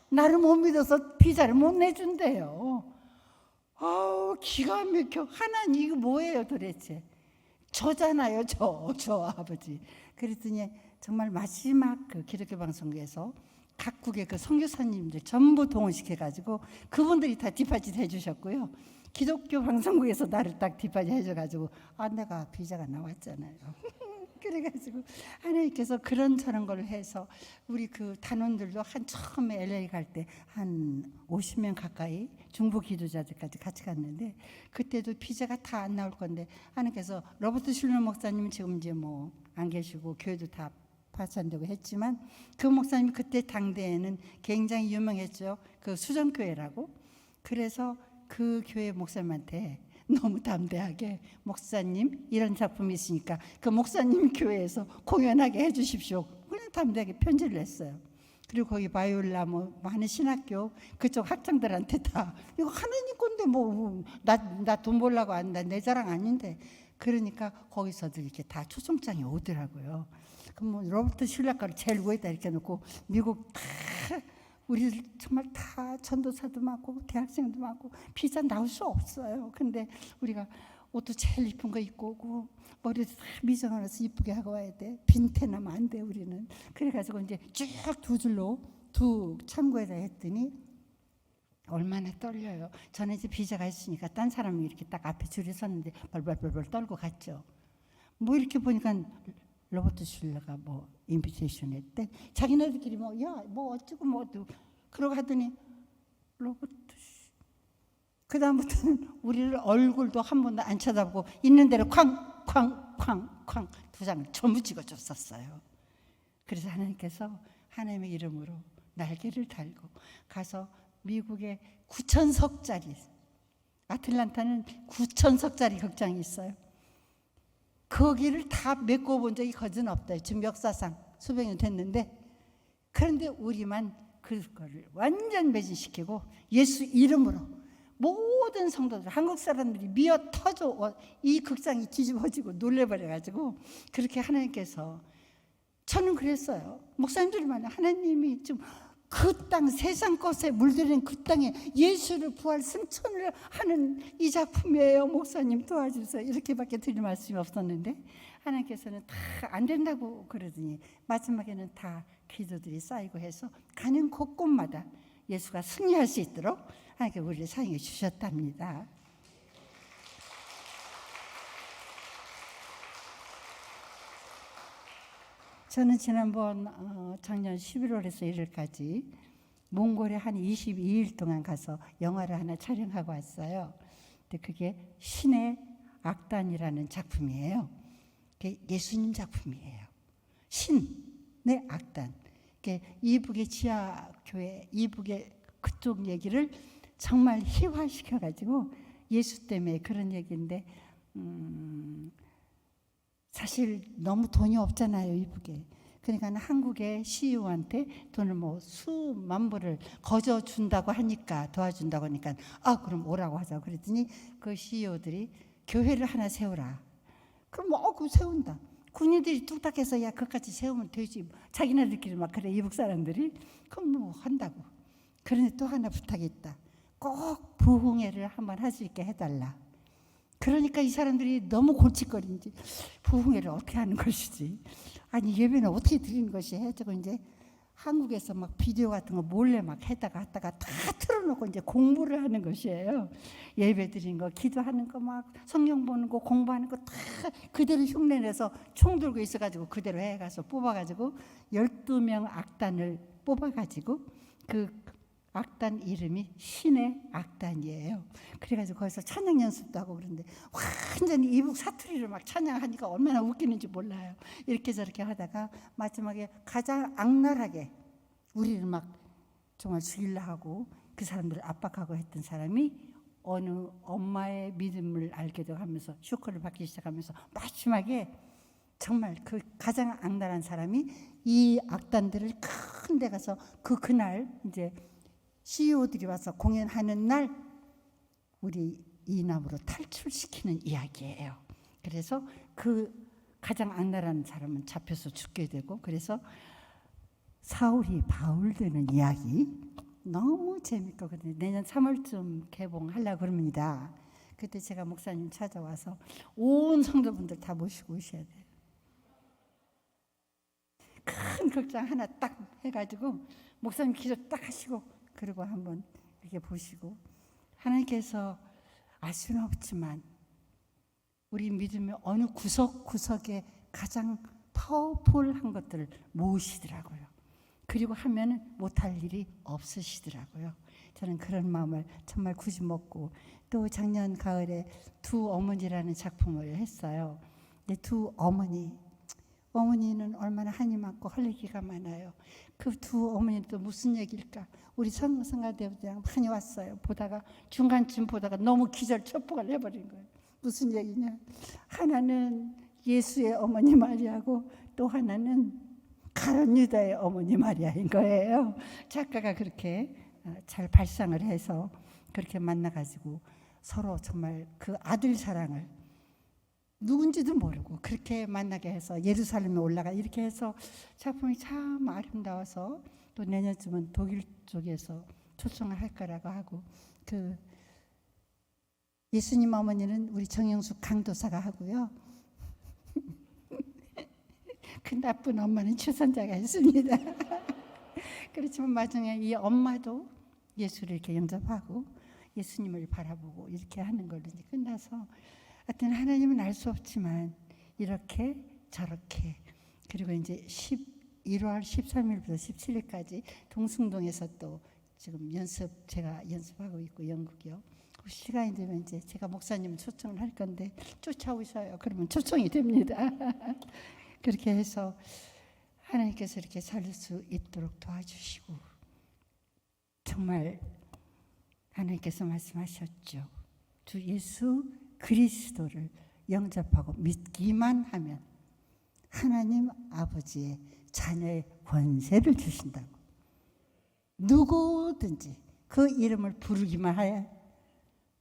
나를 못 믿어서 비자를 못 내준대요. 기가 막혀. 하나님 이거 뭐예요 도대체? 저잖아요, 저 아버지. 그랬더니 정말 마지막 그 기독교 방송국에서 각국의 그 선교사님들 전부 동원시켜가지고 그분들이 다 뒷받침 해주셨고요. 기독교 방송국에서 나를 딱 뒷받침 해줘가지고 내가 비자가 나왔잖아요. 그래가지고 하나님께서 그런 저런 걸 해서 우리 그 단원들도 처음에 LA 갈 때 한 50명 가까이 중부 기도자들까지 같이 갔는데 그때도 비자가 다 안 나올 건데 하나님께서 로버트 슐러 목사님은 지금 이제 안 계시고 교회도 다 파산되고 했지만 그 목사님이 그때 당대에는 굉장히 유명했죠. 그 수정교회라고. 그래서 그 교회 목사님한테 너무 담대하게 목사님 이런 작품이 있으니까 그 목사님 교회에서 공연하게 해주십시오. 그냥 담대하게 편지를 냈어요. 그리고 거기 바이올라 많은 신학교 그쪽 학생들한테 다 이거 하느님 건데 나 돈 벌라고 한다 내 자랑 아닌데 그러니까 거기서도 이렇게 다 초청장이 오더라고요. 그럼 로버트 슐라카를 제일 위에다 이렇게 놓고 미국 다 우리 정말 다 전도사도 많고 대학생도 많고 비자 나올 수 없어요. 근데 우리가 옷도 제일 이쁜 거 입고 오고 머리도 다 미정을 해서 이쁘게 하고 와야 돼. 빈태 나면 안 돼 우리는. 그래가지고 이제 쭉 두 줄로 두 창구에다 했더니 얼마나 떨려요. 저는 이제 비자가 있으니까 딴 사람이 이렇게 딱 앞에 줄에 섰는데 벌벌벌벌 떨고 갔죠. 이렇게 보니까 로버트 슐러가 인비테이션 했대. 자기네들끼리 어쩌고 그러고 하더니 로버트 그다음부터는 우리를 얼굴도 한 번도 안 쳐다보고 있는 대로 쾅쾅쾅쾅 두 장을 전부 찍어줬었어요. 그래서 하나님께서 하나님의 이름으로 날개를 달고 가서 미국의 9,000석짜리 아틀란타는 9,000석짜리 극장이 있어요. 거기를 다 메꿔본 적이 거진 없다. 지금 역사상 수백 년 됐는데 그런데 우리만 그거를 완전 매진시키고 예수 이름으로 모든 성도들 한국 사람들이 미어 터져 이 극장이 뒤집어지고 놀래버려가지고 그렇게 하나님께서 저는 그랬어요. 목사님들만 하나님이 좀 그 땅 세상 것에 물들인 그 땅에 예수를 부활 승천을 하는 이 작품이에요. 목사님 도와주세요. 이렇게밖에 드릴 말씀이 없었는데 하나님께서는 다 안 된다고 그러더니 마지막에는 다 기도들이 쌓이고 해서 가는 곳곳마다 예수가 승리할 수 있도록 하나님께 우리를 사용해 주셨답니다. 저는 지난번 작년 11월에서 1월까지 몽골에 한 22일 동안 가서 영화를 하나 촬영하고 왔어요. 근데 그게 신의 악단이라는 작품이에요. 그게 예수님 작품이에요. 신의 악단. 이북의 지하교회, 이북의 그쪽 얘기를 정말 희화시켜가지고 예수 때문에 그런 얘기인데 사실 너무 돈이 없잖아요, 이북에. 그러니까 한국의 CEO한테 돈을 수만 불을 거저 준다고 하니까 도와준다고 하니까 그럼 오라고 하자고 그랬더니 그 CEO들이 교회를 하나 세우라. 그럼 그거 세운다. 군인들이 뚝딱해서 그것까지 세우면 되지. 자기네들끼리 막 그래 이북 사람들이 그럼 한다고. 그런데 또 하나 부탁이 있다. 꼭 부흥회를 한번 할 수 있게 해달라. 그러니까 이 사람들이 너무 골칫거리는지 부흥회를 어떻게 하는 것이지. 아니 예배는 어떻게 드리는 것이 해가지고 이제 한국에서 막 비디오 같은 거 몰래 막 했다가 다 틀어놓고 이제 공부를 하는 것이에요. 예배 드리는 거, 기도하는 거, 막 성경 보는 거, 공부하는 거 다 그대로 흉내내서 총 들고 있어가지고 그대로 해가서 뽑아가지고 12명 악단을 뽑아가지고 그 악단 이름이 신의 악단이에요. 그래가지고 거기서 찬양 연습도 하고 그러는데 완전히 이북 사투리를 막 찬양하니까 얼마나 웃기는지 몰라요. 이렇게 저렇게 하다가 마지막에 가장 악랄하게 우리를 막 정말 죽이려 하고 그 사람들을 압박하고 했던 사람이 어느 엄마의 믿음을 알게 되고 하면서 쇼크를 받기 시작하면서 마지막에 정말 그 가장 악랄한 사람이 이 악단들을 큰 데 가서 그날 이제 CEO들이 와서 공연하는 날 우리 이남으로 탈출시키는 이야기예요. 그래서 그 가장 악랄한 사람은 잡혀서 죽게 되고 그래서 사울이 바울 되는 이야기 너무 재밌거든요. 내년 3월쯤 개봉하려고 그럽니다. 그때 제가 목사님 찾아와서 온 성도분들 다 모시고 오셔야 돼요. 큰 극장 하나 딱 해가지고 목사님 기도 딱 하시고 그리고 한번 이렇게 보시고 하나님께서 알 수는 없지만 우리 믿음의 어느 구석구석에 가장 파워풀한 것들을 모으시더라고요. 그리고 하면 못할 일이 없으시더라고요. 저는 그런 마음을 정말 굳이 먹고 또 작년 가을에 두 어머니라는 작품을 했어요. 근데 두 어머니는 얼마나 한이 많고 할 얘기가 많아요. 그 두 어머니도 무슨 얘기일까? 우리 성가대부장 많이 왔어요. 보다가 중간쯤 보다가 너무 기절 첩보가 해버린 거예요. 무슨 얘기냐? 하나는 예수의 어머니 마리아고 또 하나는 가룟 유다의 어머니 마리아인 거예요. 작가가 그렇게 잘 발상을 해서 그렇게 만나가지고 서로 정말 그 아들 사랑을 누군지도 모르고 그렇게 만나게 해서 예루살렘에 올라가 이렇게 해서 작품이 참 아름다워서 또 내년쯤은 독일 쪽에서 초청을 할 거라고 하고 그 예수님 어머니는 우리 정영숙 강도사가 하고요. 그 나쁜 엄마는 최선자가 있습니다. 그렇지만 나중에 이 엄마도 예수를 이렇게 영접하고 예수님을 바라보고 이렇게 하는 걸로 이제 끝나서 하여튼 하나님은 알 수 없지만 이렇게 저렇게 그리고 이제 1월 13일부터 17일까지 동숭동에서 또 지금 제가 연습하고 있고 연극이요. 시간이 되면 이제 제가 목사님 초청을 할 건데 쫓아오셔요. 그러면 초청이 됩니다. 그렇게 해서 하나님께서 이렇게 살 수 있도록 도와주시고 정말 하나님께서 말씀하셨죠. 주 예수 그리스도를 영접하고 믿기만 하면 하나님 아버지의 자녀의 권세를 주신다고. 누구든지 그 이름을 부르기만 하여.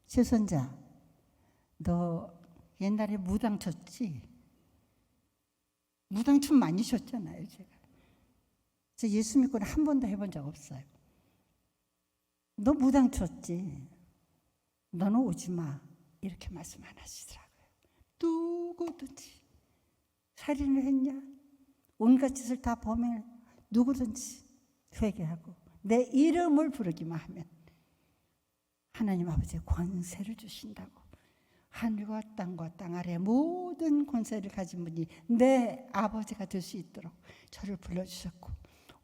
최선자, 너 옛날에 무당 쳤지? 무당 춤 많이 췄잖아요. 제가 예수 믿고는 한 번도 해본 적 없어요. 너 무당 쳤지? 너는 오지 마. 이렇게 말씀 안 하시더라고요. 누구든지 살인을 했냐? 온갖 짓을 다 범행을 누구든지 회개하고 내 이름을 부르기만 하면 하나님 아버지의 권세를 주신다고. 하늘과 땅과 땅 아래 모든 권세를 가진 분이 내 아버지가 될 수 있도록 저를 불러주셨고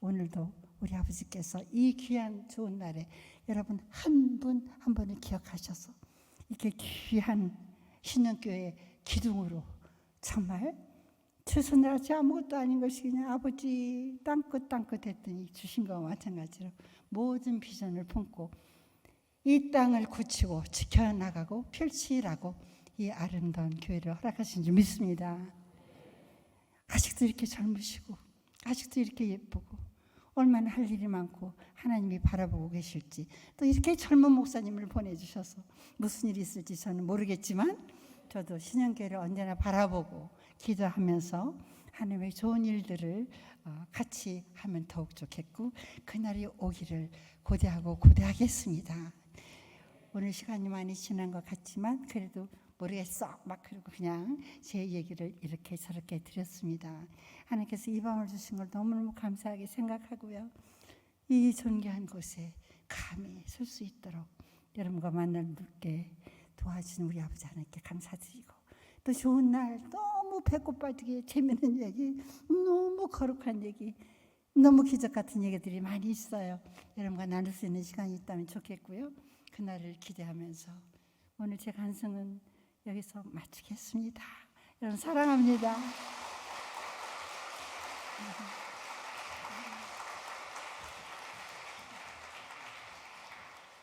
오늘도 우리 아버지께서 이 귀한 좋은 날에 여러분 한 분 한 분을 기억하셔서 이렇게 귀한 신영교회 기둥으로 정말 최선자같이 아무것도 아닌 것이 그냥 아버지 땅끝 했더니 주신 것과 마찬가지로 모든 비전을 품고 이 땅을 굳히고 지켜나가고 펼치라고 이 아름다운 교회를 허락하신 줄 믿습니다. 아직도 이렇게 젊으시고 아직도 이렇게 예쁘고 얼마나 할 일이 많고 하나님이 바라보고 계실지 또 이렇게 젊은 목사님을 보내주셔서 무슨 일이 있을지 저는 모르겠지만 저도 신영교회를 언제나 바라보고 기도하면서 하나님의 좋은 일들을 같이 하면 더욱 좋겠고 그날이 오기를 고대하겠습니다. 오늘 시간이 많이 지난 것 같지만 그래도 모르겠어 막 그러고 그냥 제 얘기를 이렇게 저렇게 드렸습니다. 하나님께서 이 밤을 주신 걸 너무너무 감사하게 생각하고요. 이 존귀한 곳에 감히 설 수 있도록 여러분과 만나게 도와주신 우리 아버지 하나님께 감사드리고 또 좋은 날 너무 배꼽 빠지게 재미있는 얘기 너무 거룩한 얘기 너무 기적 같은 얘기들이 많이 있어요. 여러분과 나눌 수 있는 시간이 있다면 좋겠고요. 그날을 기대하면서 오늘 제 간증은 여기서 마치겠습니다. 여러분 사랑합니다.